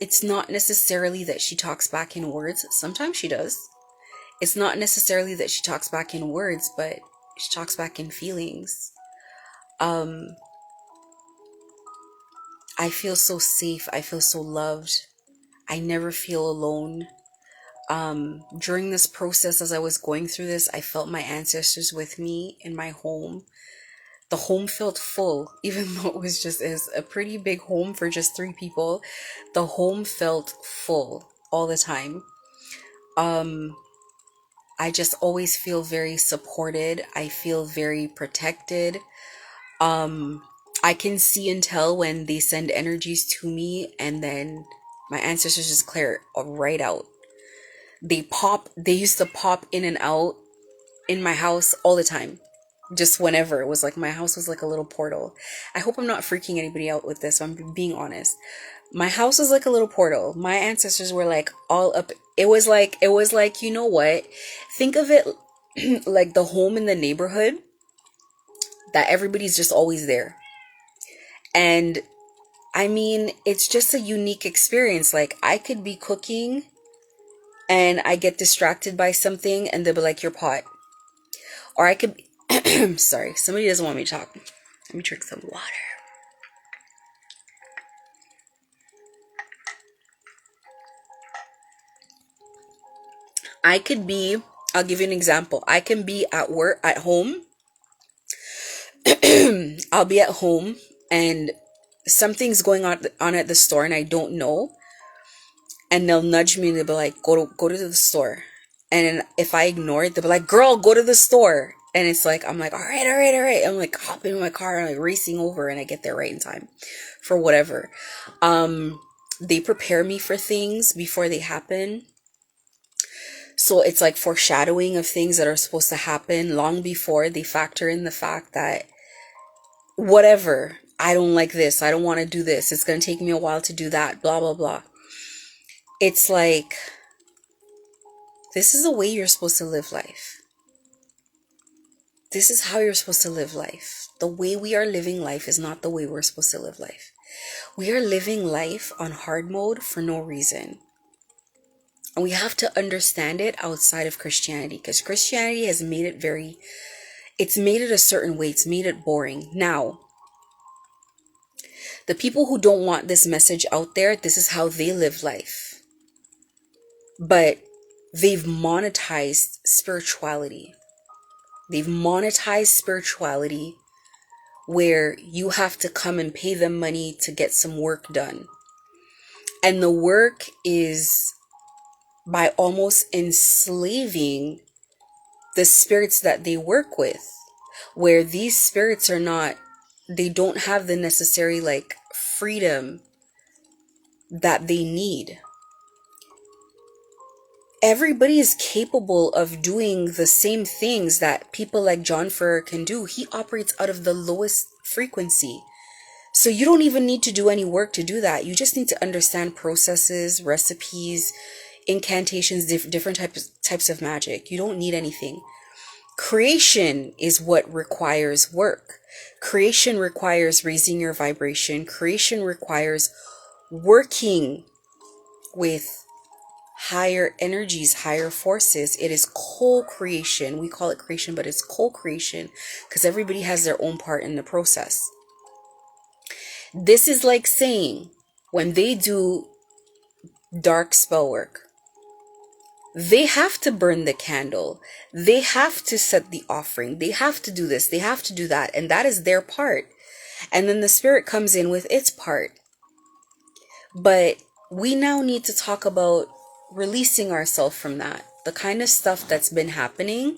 it's not necessarily that she talks back in words. Sometimes she does. It's not necessarily that she talks back in words, but she talks back in feelings. I feel so safe. I feel so loved. I never feel alone. During this process, as I was going through this, I felt my ancestors with me in my home. The home felt full, even though it was just is a pretty big home for just 3 people. The home felt full all the time. I just always feel very supported. I feel very protected. I can see and tell when they send energies to me, and then my ancestors just clear it right out. They used to pop in and out in my house all the time. Just whenever. It was like my house was like a little portal. I hope I'm not freaking anybody out with this, so I'm being honest. My house was like a little portal. My ancestors were like all up. It was like, you know what? Think of it like the home in the neighborhood that everybody's just always there. And I mean, it's just a unique experience. Like, I could be cooking and I get distracted by something and they'll be like, your pot. Or I could sorry, somebody doesn't want me to talk. Let me drink some water. I'll give you an example. I can be at work, at home. I'll be at home and something's going on at the store and I don't know. And they'll nudge me and they'll be like, go to the store. And if I ignore it, they'll be like, girl, go to the store. And it's like, I'm like, all right. I'm like hopping in my car and like racing over, and I get there right in time for whatever. They prepare me for things before they happen. So it's like foreshadowing of things that are supposed to happen long before. They factor in the fact that whatever, I don't like this, I don't want to do this, it's going to take me a while to do that, blah, blah, blah. It's like This is the way you're supposed to live life. This is how you're supposed to live life. The way we are living life is not the way we're supposed to live life. We are living life on hard mode for no reason. And we have to understand it outside of Christianity, because Christianity has made it it's made it a certain way. It's made it boring. Now, the people who don't want this message out there, this is how they live life. But they've monetized spirituality. They've monetized spirituality where you have to come and pay them money to get some work done. And the work is by almost enslaving the spirits that they work with, where these spirits they don't have the necessary freedom that they need. Everybody is capable of doing the same things that people like John Ferreira can do. He operates out of the lowest frequency. So you don't even need to do any work to do that. You just need to understand processes, recipes, incantations, different types of magic. You don't need anything. Creation is what requires work. Creation requires raising your vibration. Creation requires working with higher energies, higher forces. It is co-creation. We call it creation, but it's co-creation because everybody has their own part in the process. This is like saying when they do dark spell work, they have to burn the candle. They have to set the offering. They have to do this. They have to do that. And that is their part. And then the spirit comes in with its part. But we now need to talk about releasing ourselves from that. The kind of stuff that's been happening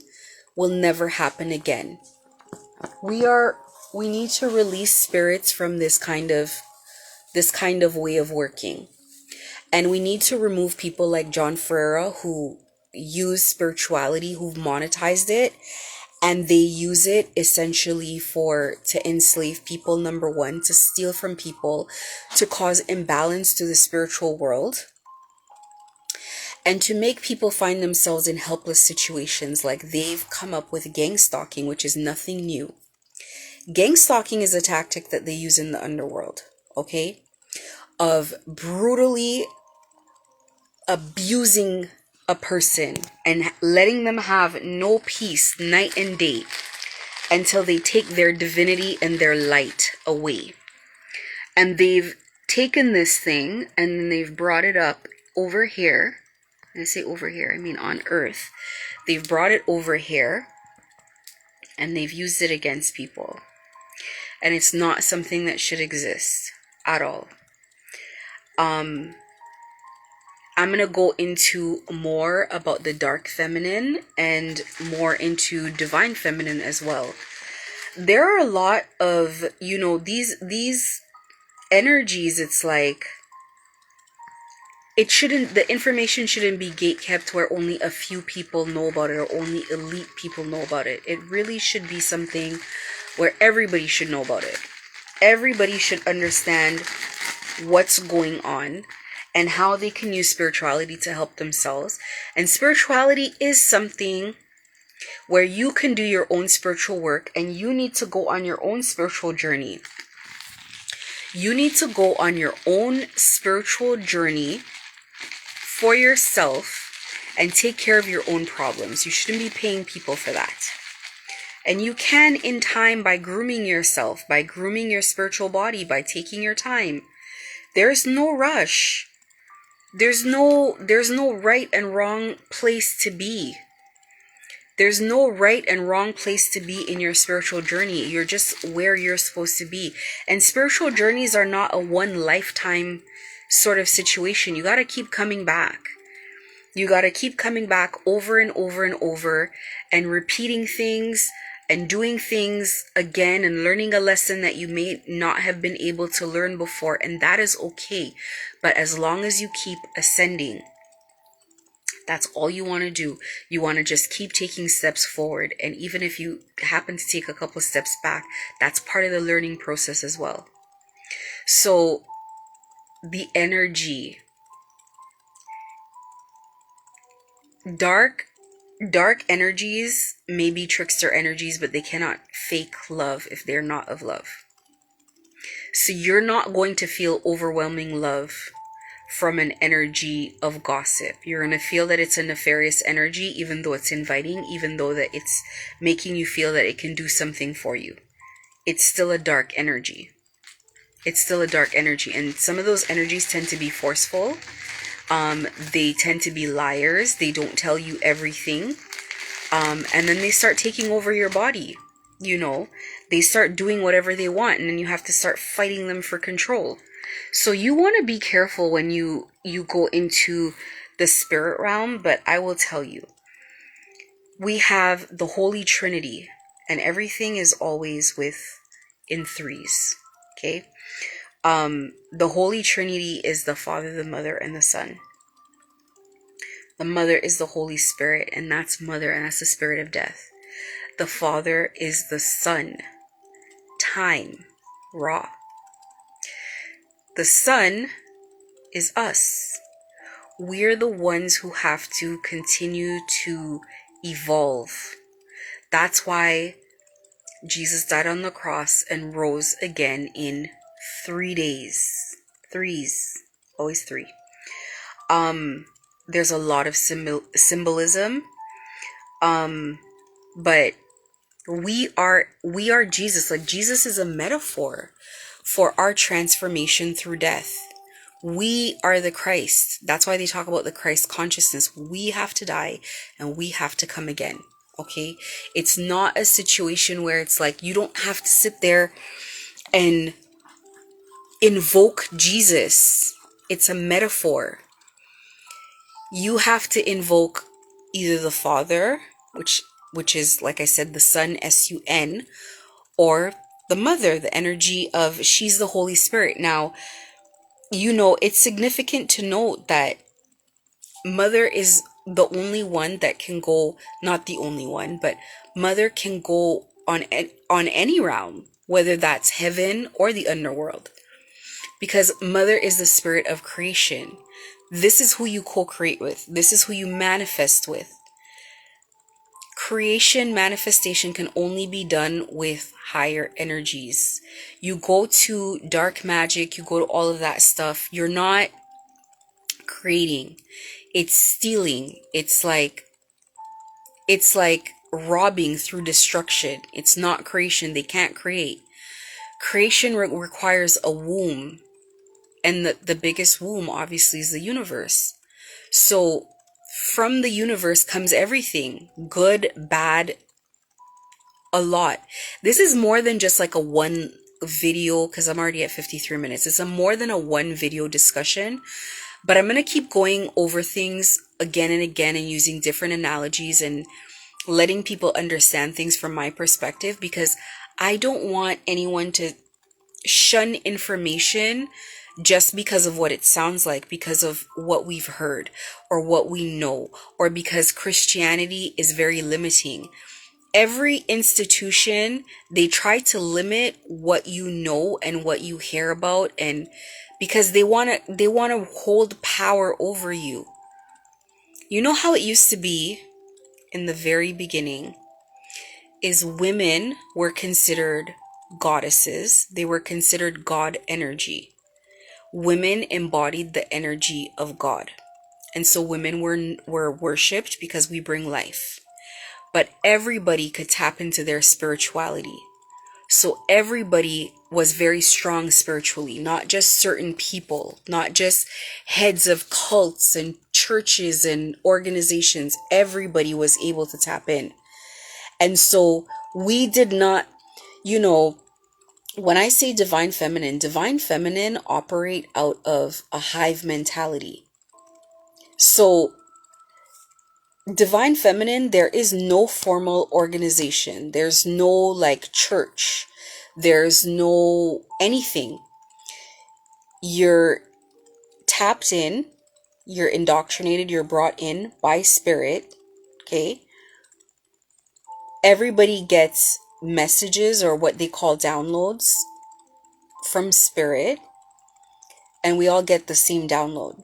will never happen again. We need to release spirits from this kind of way of working. And we need to remove people like John Ferreira who use spirituality, who've monetized it, and they use it essentially to enslave people, number one, to steal from people, to cause imbalance to the spiritual world, and to make people find themselves in helpless situations. Like they've come up with gang stalking, which is nothing new. Gang stalking is a tactic that they use in the underworld, okay? Of brutally abusing a person and letting them have no peace night and day until they take their divinity and their light away. And they've taken this thing and then they've brought it up over here. And I say over here, I mean on earth. They've brought it over here and they've used it against people. And it's not something that should exist at all. I'm going to go into more about the dark feminine and more into divine feminine as well. There are a lot of, these energies. It's like, the information shouldn't be gatekept where only a few people know about it or only elite people know about it. It really should be something where everybody should know about it. Everybody should understand what's going on and how they can use spirituality to help themselves. And spirituality is something where you can do your own spiritual work, and you need to go on your own spiritual journey. You need to go on your own spiritual journey for yourself and take care of your own problems. You shouldn't be paying people for that. And you can, in time, by grooming yourself, by grooming your spiritual body, by taking your time. There's no rush. There's no right and wrong place to be. There's no right and wrong place to be in your spiritual journey. You're just where you're supposed to be. And spiritual journeys are not a one lifetime sort of situation. You got to keep coming back. You got to keep coming back over and over and over and repeating things and doing things again and learning a lesson that you may not have been able to learn before. And that is okay. But as long as you keep ascending, that's all you want to do. You want to just keep taking steps forward. And even if you happen to take a couple steps back, that's part of the learning process as well. So the energy dark dark energies may be trickster energies, but they cannot fake love if they're not of love. So you're not going to feel overwhelming love from an energy of gossip. You're going to feel that it's a nefarious energy, even though it's inviting, even though that it's making you feel that it can do something for you. It's still a dark energy. It's still a dark energy. And some of those energies tend to be forceful. They tend to be liars. They don't tell you everything. And then they start taking over your body. You know, they start doing whatever they want, and then you have to start fighting them for control. So you want to be careful when you go into the spirit realm. But I will tell you, we have the Holy Trinity, and everything is always in threes. Okay. The Holy Trinity is the Father, the Mother, and the Son. The Mother is the Holy Spirit, and that's Mother, and that's the spirit of death. The Father is the Sun, time, Ra. The Son is us. We're the ones who have to continue to evolve. That's why Jesus died on the cross and rose again in 3 days. Threes, always three. There's a lot of symbolism. But we are Jesus. Like, Jesus is a metaphor for our transformation through death. We are the Christ. That's why they talk about the Christ consciousness. We have to die and we have to come again. Okay? It's not a situation where it's like you don't have to sit there and invoke Jesus. It's a metaphor. You have to invoke either the Father, which is, like I said, the Son, S-U-N, or the Mother, the energy of, she's the Holy Spirit. Now, you know, it's significant to note that Mother is the only one that can go, not the only one, but Mother can go on any realm, whether that's heaven or the underworld. Because Mother is the spirit of creation. This is who you co-create with. This is who you manifest with. Creation, manifestation can only be done with higher energies. You go to dark magic, you go to all of that stuff, you're not creating. It's stealing. It's like robbing through destruction. It's not creation. They can't create. Creation requires a womb. And the biggest womb, obviously, is the universe. So from the universe comes everything. Good, bad, a lot. This is more than just like a one video, because I'm already at 53 minutes. It's more than a one video discussion. But I'm going to keep going over things again and again and using different analogies and letting people understand things from my perspective, because I don't want anyone to shun information just because of what it sounds like, because of what we've heard or what we know, or because Christianity is very limiting. Every institution, they try to limit what you know and what you hear about, and because they want to hold power over you. You know how it used to be in the very beginning is women were considered goddesses. They were considered God energy. Women embodied the energy of God. And so women were worshipped because we bring life. But everybody could tap into their spirituality. So everybody was very strong spiritually, not just certain people, not just heads of cults and churches and organizations. Everybody was able to tap in. And so we did not, you know, when I say divine feminine operate out of a hive mentality. So divine feminine, there is no formal organization. There's no like church. There's no anything. You're tapped in, you're indoctrinated, you're brought in by spirit. Okay. Everybody gets messages or what they call downloads from spirit, and we all get the same download.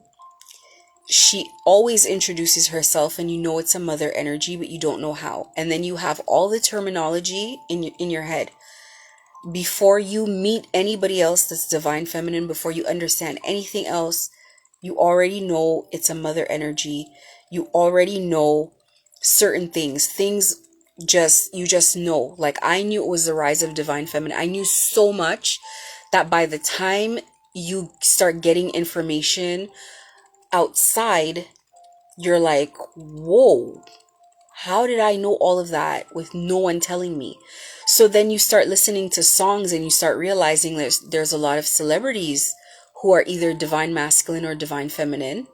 she always introduces herself, and you know it's a mother energy, but you don't know how. And then you have all the terminology in your head. Before you meet anybody else that's divine feminine, before you understand anything else, you already know it's a mother energy. You already know certain things you just know. Like, I knew it was the rise of divine feminine. I knew so much that by the time you start getting information outside, you're like, whoa, how did I know all of that with no one telling me? So then you start listening to songs and you start realizing there's a lot of celebrities who are either divine masculine or divine feminine.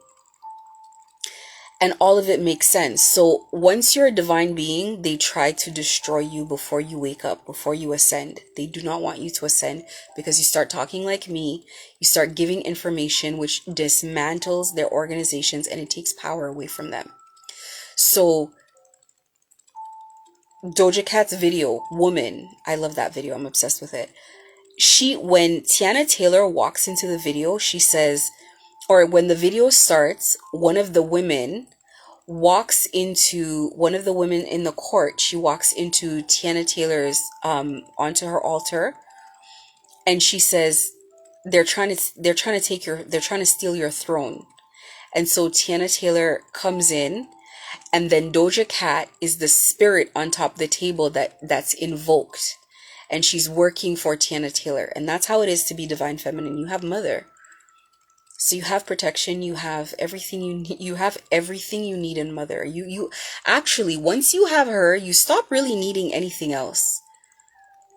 And all of it makes sense. So once you're a divine being, they try to destroy you before you wake up, before you ascend. They do not want you to ascend, because you start talking like me. You start giving information which dismantles their organizations, and it takes power away from them. So Doja Cat's video, Woman, I love that video. I'm obsessed with it. When Tiana Taylor walks into the video, she says, or when the video starts, one of the women in the court, she walks into Tiana Taylor's, onto her altar, and she says, they're trying to steal your throne. And so Tiana Taylor comes in, and then Doja Cat is the spirit on top of the table that's invoked. And she's working for Tiana Taylor. And that's how it is to be divine feminine. You have mother. So you have protection, you have everything you have everything you need in mother. You actually, once you have her, you stop really needing anything else.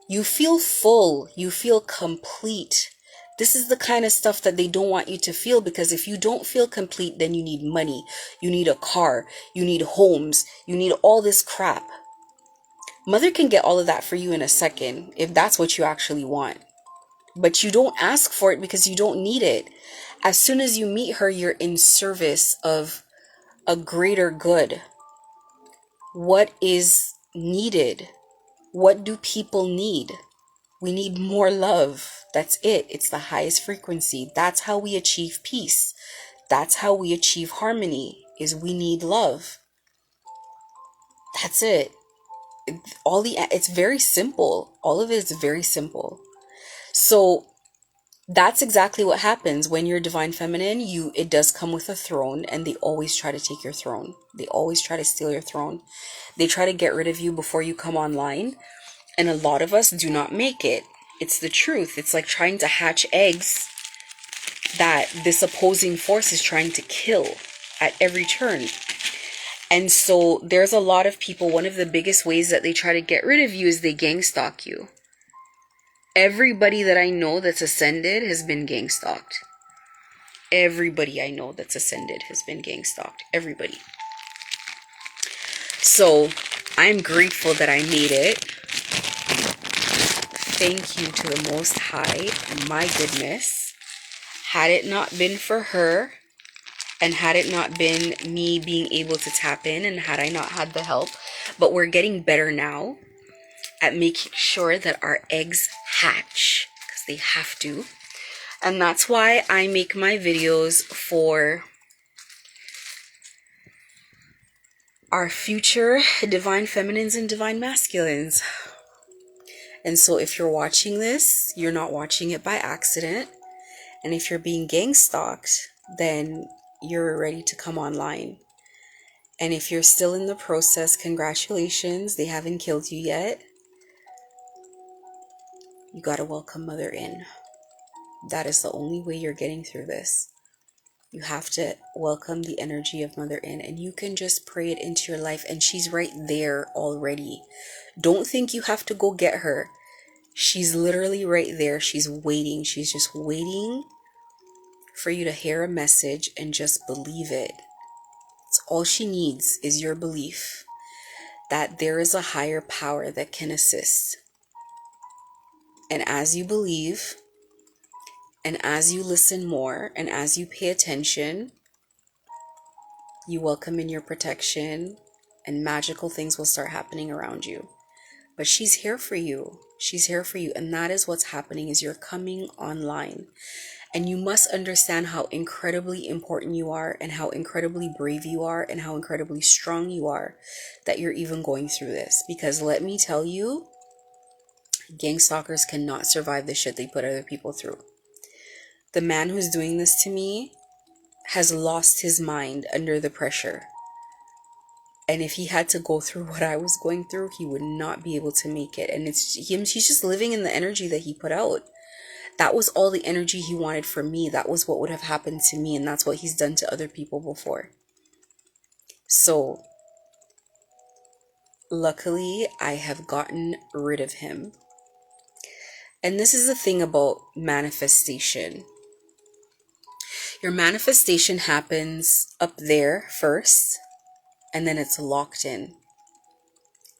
You feel full, you feel complete. This is the kind of stuff that they don't want you to feel, because if you don't feel complete, then you need money, you need a car, you need homes, you need all this crap. Mother can get all of that for you in a second, if that's what you actually want. But you don't ask for it because you don't need it. As soon as you meet her, you're in service of a greater good. What is needed? What do people need? We need more love. That's it. It's the highest frequency. That's how we achieve peace. That's how we achieve harmony, is we need love. That's it. It's very simple. All of it is very simple. So that's exactly what happens when you're divine feminine. It does come with a throne, and they always try to take your throne. They always try to steal your throne. They try to get rid of you before you come online. And a lot of us do not make it. It's the truth. It's like trying to hatch eggs that this opposing force is trying to kill at every turn. And so there's a lot of people, one of the biggest ways that they try to get rid of you is they gang stalk you. Everybody that I know that's ascended has been gang stalked. Everybody I know that's ascended has been gang stalked. Everybody. So I'm grateful that I made it. Thank you to the Most High. My goodness. Had it not been for her, and had it not been me being able to tap in, and had I not had the help, but we're getting better now at making sure that our eggs hatch, because they have to. And that's why I make my videos for our future divine feminines and divine masculines. And so if you're watching this, you're not watching it by accident. And if you're being gang stalked, then you're ready to come online. And if you're still in the process, congratulations, they haven't killed you yet. You gotta welcome Mother in. That is the only way you're getting through this. You have to welcome the energy of Mother in, and you can just pray it into your life, and she's right there already. Don't think you have to go get her. She's literally right there. She's waiting. She's just waiting for you to hear a message and just believe it. It's all she needs is your belief that there is a higher power that can assist. And as you believe, and as you listen more, and as you pay attention, you welcome in your protection, and magical things will start happening around you. But she's here for you. She's here for you. And that is what's happening, is you're coming online. And you must understand how incredibly important you are, and how incredibly brave you are, and how incredibly strong you are that you're even going through this. Because let me tell you, gang stalkers cannot survive the shit they put other people through. The man who's doing this to me has lost his mind under the pressure. And if he had to go through what I was going through, he would not be able to make it. And it's him, he's just living in the energy that he put out. That was all the energy he wanted from me. That was what would have happened to me. And that's what he's done to other people before. So, luckily, I have gotten rid of him. And this is the thing about manifestation. Your manifestation happens up there first, and then it's locked in.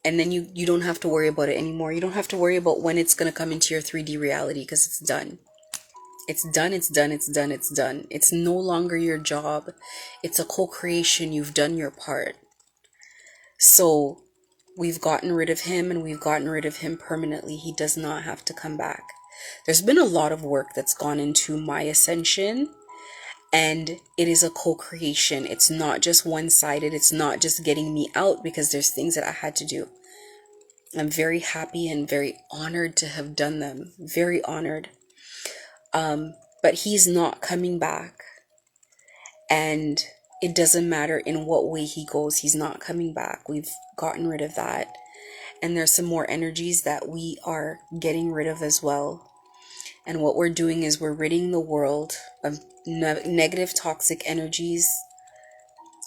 And then you don't have to worry about it anymore. You don't have to worry about when it's going to come into your 3D reality, because it's done. It's done, it's done, it's done, it's done. It's no longer your job. It's a co-creation. You've done your part. So we've gotten rid of him, and we've gotten rid of him permanently. He does not have to come back. There's been a lot of work that's gone into my ascension, and it is a co-creation. It's not just one-sided. It's not just getting me out, because there's things that I had to do. I'm very happy and very honored to have done them. Very honored. But he's not coming back. And it doesn't matter in what way he goes. He's not coming back. We've gotten rid of that. And there's some more energies that we are getting rid of as well. And what we're doing is we're ridding the world of negative, toxic energies,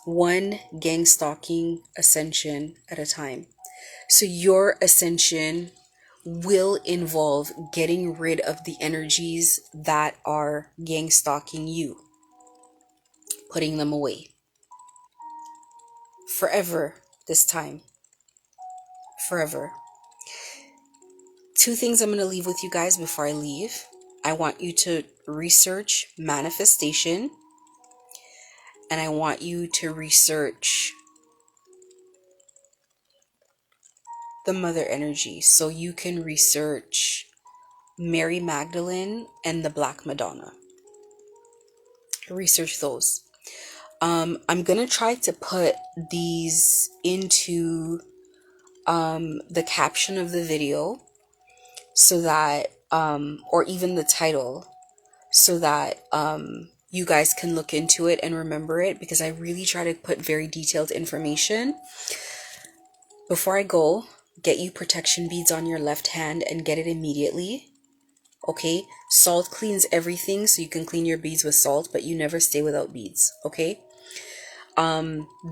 one gang stalking ascension at a time. So your ascension will involve getting rid of the energies that are gang stalking you, putting them away forever this time. Forever. Two things I'm going to leave with you guys before I leave. I want you to research manifestation, and I want you to research the mother energy. So you can research Mary Magdalene and the Black Madonna. Research those. I'm going to try to put these into the caption of the video, so that, or even the title, so that you guys can look into it and remember it, because I really try to put very detailed information. Before I go, get you protection beads on your left hand and get it immediately. Okay? Salt cleans everything, so you can clean your beads with salt, but you never stay without beads. Okay?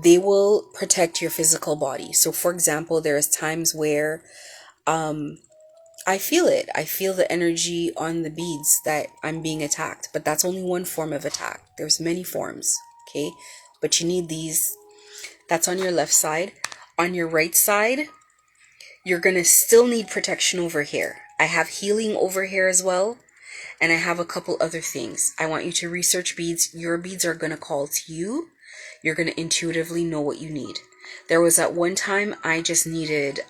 They will protect your physical body. So for example, there's times where I feel it. I feel the energy on the beads that I'm being attacked, but that's only one form of attack. There's many forms. Okay? But you need these. That's on your left side. On your right side, you're going to still need protection over here. I have healing over here as well. And I have a couple other things. I want you to research beads. Your beads are going to call to you. You're going to intuitively know what you need. There was at one time I just needed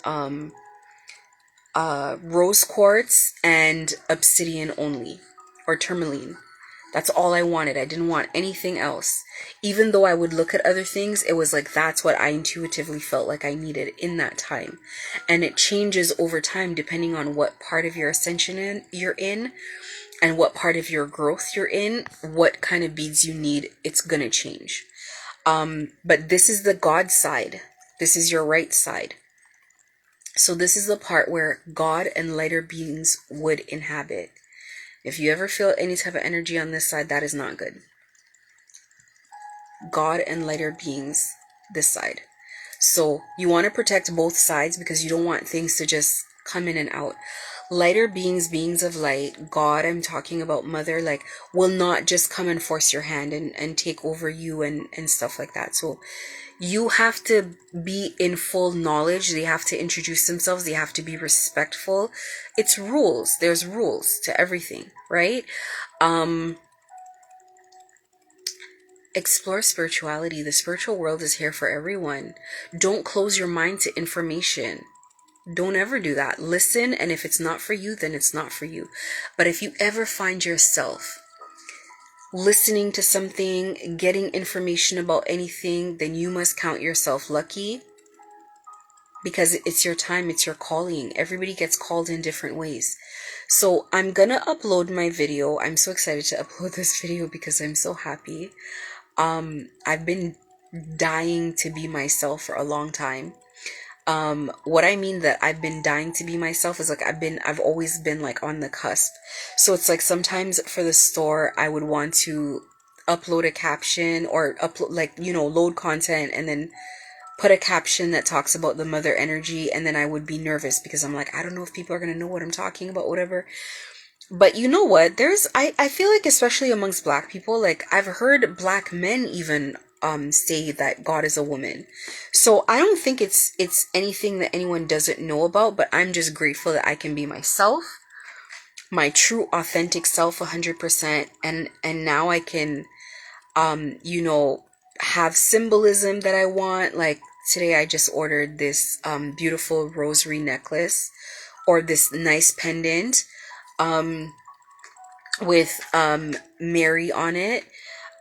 rose quartz and obsidian only, or tourmaline. That's all I wanted. I didn't want anything else. Even though I would look at other things, it was like that's what I intuitively felt like I needed in that time. And it changes over time depending on what part of your ascension you're in, and what part of your growth you're in, what kind of beads you need. It's going to change. But this is the God side. This is your right side. So this is the part where God and lighter beings would inhabit. If you ever feel any type of energy on this side, that is not good. God and lighter beings, this side. So you want to protect both sides, because you don't want things to just come in and out. Lighter beings, beings of light, God, I'm talking about mother, like, will not just come and force your hand and take over you and stuff like that. So you have to be in full knowledge. They have to introduce themselves. They have to be respectful. It's rules. There's rules to everything, right? Explore spirituality. The spiritual world is here for everyone. Don't close your mind to information. Don't ever do that. Listen, and if it's not for you, then it's not for you. But if you ever find yourself listening to something, getting information about anything, then you must count yourself lucky, because it's your time, it's your calling. Everybody gets called in different ways. So I'm gonna upload my video. I'm so excited to upload this video because I'm so happy. I've been dying to be myself for a long time. What I mean that I've been dying to be myself is like I've always been like on the cusp. So it's like sometimes for the store I would want to upload a caption or upload, like, load content and then put a caption that talks about the mother energy, and then I would be nervous because I'm like, I don't know if people are going to know what I'm talking about, whatever. But you know what? I feel like, especially amongst black people, like I've heard black men even say that God is a woman. So I don't think it's anything that anyone doesn't know about, but I'm just grateful that I can be myself, my true authentic self 100%, and now I can have symbolism that I want. Like today I just ordered this beautiful rosary necklace, or this nice pendant with Mary on it,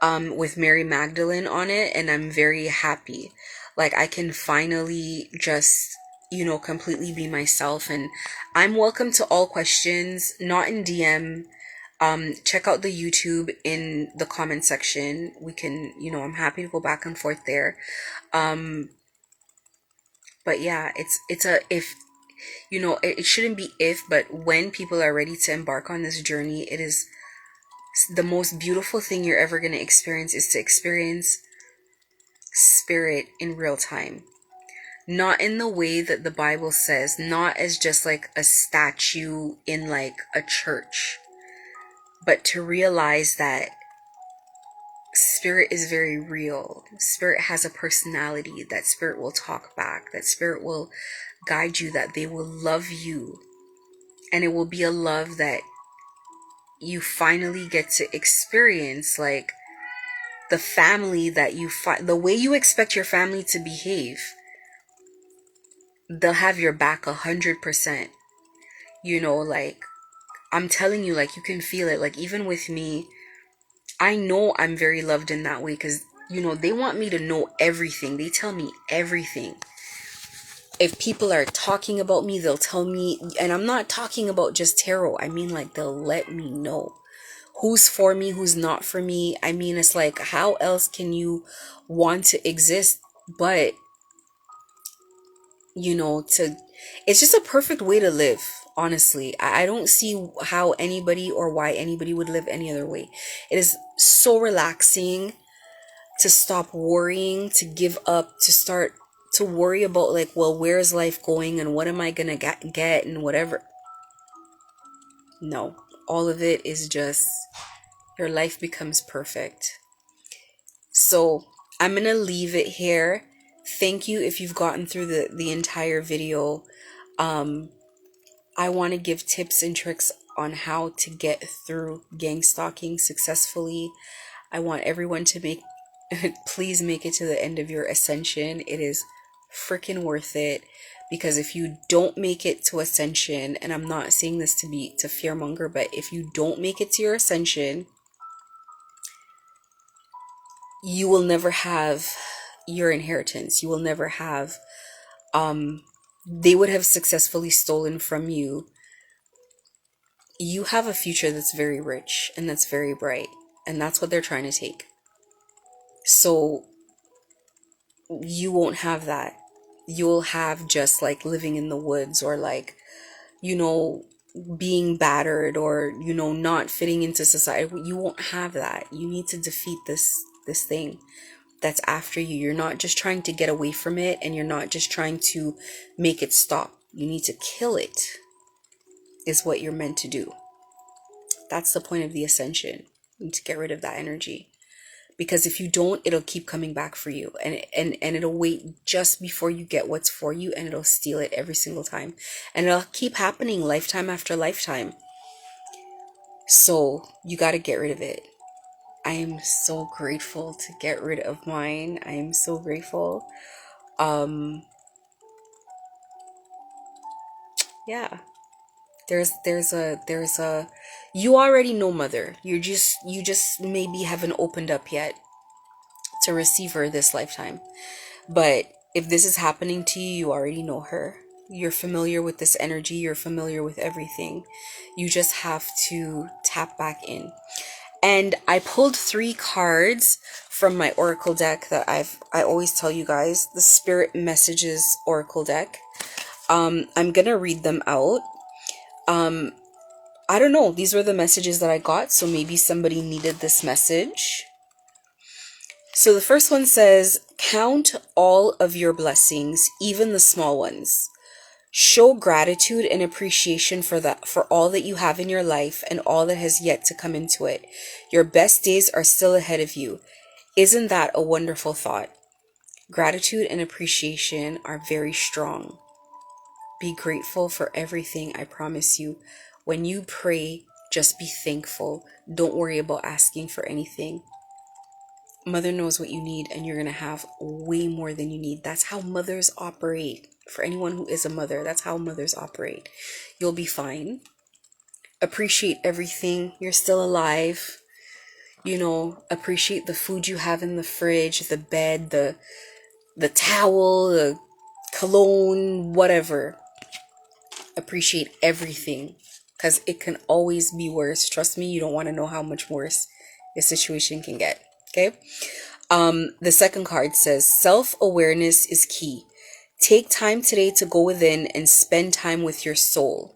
with Mary Magdalene on it, and I'm very happy. Like I can finally just completely be myself, and I'm welcome to all questions, not in DM. Check out the YouTube in the comment section. We can, I'm happy to go back and forth there. But yeah, it's a, if, it shouldn't be if, but when people are ready to embark on this journey, it is the most beautiful thing you're ever going to experience, is to experience spirit in real time. Not in the way that the Bible says, not as just like a statue in like a church, but to realize that spirit is very real. Spirit has a personality. That spirit will talk back. That spirit will guide you. That they will love you. And it will be a love that you finally get to experience, like the family that the way you expect your family to behave. They'll have your back 100%. Like I'm telling you, like you can feel it. Like even with me, I know I'm very loved in that way, because they want me to know everything. They tell me everything. If people are talking about me, they'll tell me, and I'm not talking about just tarot. I mean, like, they'll let me know who's for me, who's not for me. I mean, it's like, how else can you want to exist but, it's just a perfect way to live. Honestly, I don't see how anybody or why anybody would live any other way. It is so relaxing to stop worrying, to give up, to start to worry about, like, well, where is life going and what am I gonna get and whatever. No, all of it is just, your life becomes perfect. So I'm gonna leave it here. Thank you if you've gotten through the entire video. I want to give tips and tricks on how to get through gang stalking successfully. I want everyone to please make it to the end of your ascension. It is freaking worth it, because if you don't make it to ascension, and I'm not saying this to fearmonger, but if you don't make it to your ascension, you will never have your inheritance. You will never have, they would have successfully stolen from you. You have a future that's very rich and that's very bright, and that's what they're trying to take. So you won't have that. You'll have just like living in the woods, or like, being battered, or, not fitting into society. You won't have that. You need to defeat this thing that's after you. You're not just trying to get away from it, and you're not just trying to make it stop. You need to kill it, is what you're meant to do. That's the point of the ascension. You need to get rid of that energy. Because if you don't, it'll keep coming back for you, and it'll wait just before you get what's for you, and it'll steal it every single time, and it'll keep happening lifetime after lifetime. So you got to get rid of it. I am so grateful to get rid of mine. I am so grateful. Yeah, There's a you already know, mother. You just maybe haven't opened up yet to receive her this lifetime. But if this is happening to you, you already know her. You're familiar with this energy, you're familiar with everything. You just have to tap back in. And I pulled 3 cards from my oracle deck that I always tell you guys, the Spirit Messages Oracle deck. I'm gonna read them out. I don't know, these were the messages that I got, so maybe somebody needed this message. So the first one says, count all of your blessings, even the small ones. Show gratitude and appreciation for all that you have in your life and all that has yet to come into it. Your best days are still ahead of you. Isn't that a wonderful thought? Gratitude and appreciation are very strong. Be grateful for everything, I promise you. When you pray, just be thankful. Don't worry about asking for anything. Mother knows what you need, and you're going to have way more than you need. That's how mothers operate. For anyone who is a mother, that's how mothers operate. You'll be fine. Appreciate everything. You're still alive. Appreciate the food you have in the fridge, the bed, the towel, the cologne, whatever. Appreciate everything, because it can always be worse. Trust me, you don't want to know how much worse the situation can get. Okay? The second card says, self-awareness is key. Take time today to go within and spend time with your soul.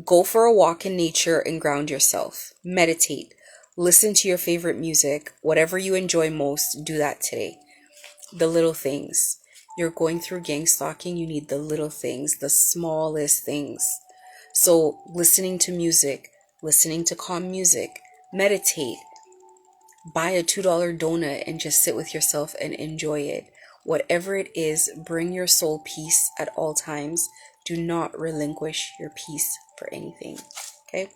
Go for a walk in nature and ground yourself. Meditate. Listen to your favorite music. Whatever you enjoy most, do that today. The little things. You're going through gang stalking, you need the little things, the smallest things. So listening to music, listening to calm music, meditate. Buy a $2 donut and just sit with yourself and enjoy it. Whatever it is, bring your soul peace at all times. Do not relinquish your peace for anything. Okay?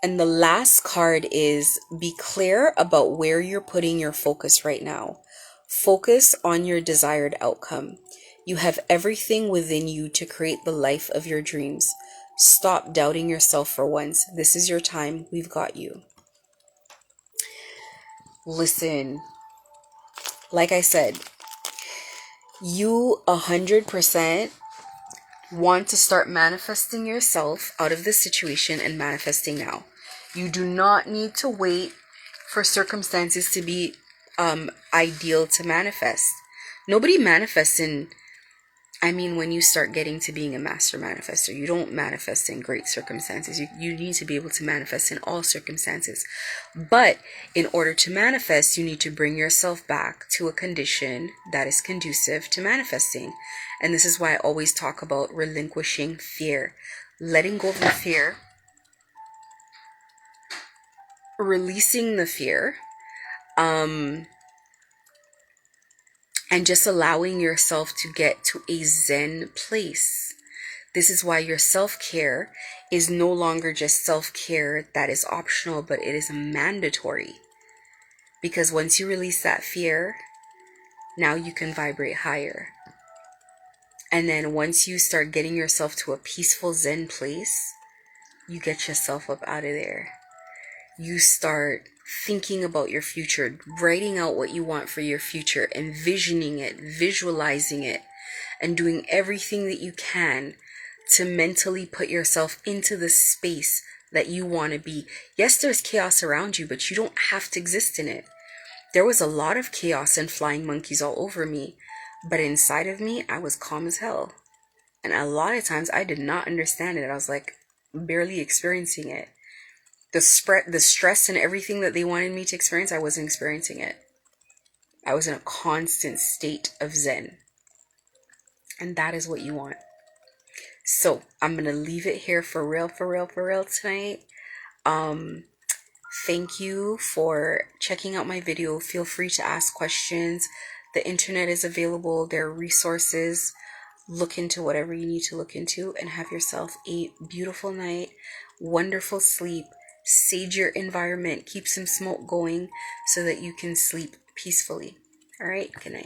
And the last card is, be clear about where you're putting your focus right now. Focus on your desired outcome. You have everything within you to create the life of your dreams. Stop doubting yourself for once. This is your time. We've got you. Listen, like I said, you 100% want to start manifesting yourself out of this situation and manifesting now. You do not need to wait for circumstances to be ideal to manifest. Nobody manifests when you start getting to being a master manifester, you don't manifest in great circumstances. You need to be able to manifest in all circumstances. But in order to manifest, you need to bring yourself back to a condition that is conducive to manifesting. And this is why I always talk about relinquishing fear, letting go of the fear, releasing the fear, and just allowing yourself to get to a Zen place. This is why your self-care is no longer just self-care that is optional, but it is mandatory. Because once you release that fear, now you can vibrate higher. And then once you start getting yourself to a peaceful Zen place, you get yourself up out of there. You start thinking about your future, writing out what you want for your future, envisioning it, visualizing it, and doing everything that you can to mentally put yourself into the space that you want to be. Yes, there's chaos around you, but you don't have to exist in it. There was a lot of chaos and flying monkeys all over me, but inside of me, I was calm as hell. And a lot of times I did not understand it. I was like barely experiencing it. The stress and everything that they wanted me to experience, I wasn't experiencing it. I was in a constant state of Zen. And that is what you want. So I'm going to leave it here for real tonight. Thank you for checking out my video. Feel free to ask questions. The internet is available. There are resources. Look into whatever you need to look into and have yourself a beautiful night. Wonderful sleep. Sage your environment. Keep some smoke going so that you can sleep peacefully. All right. Good night.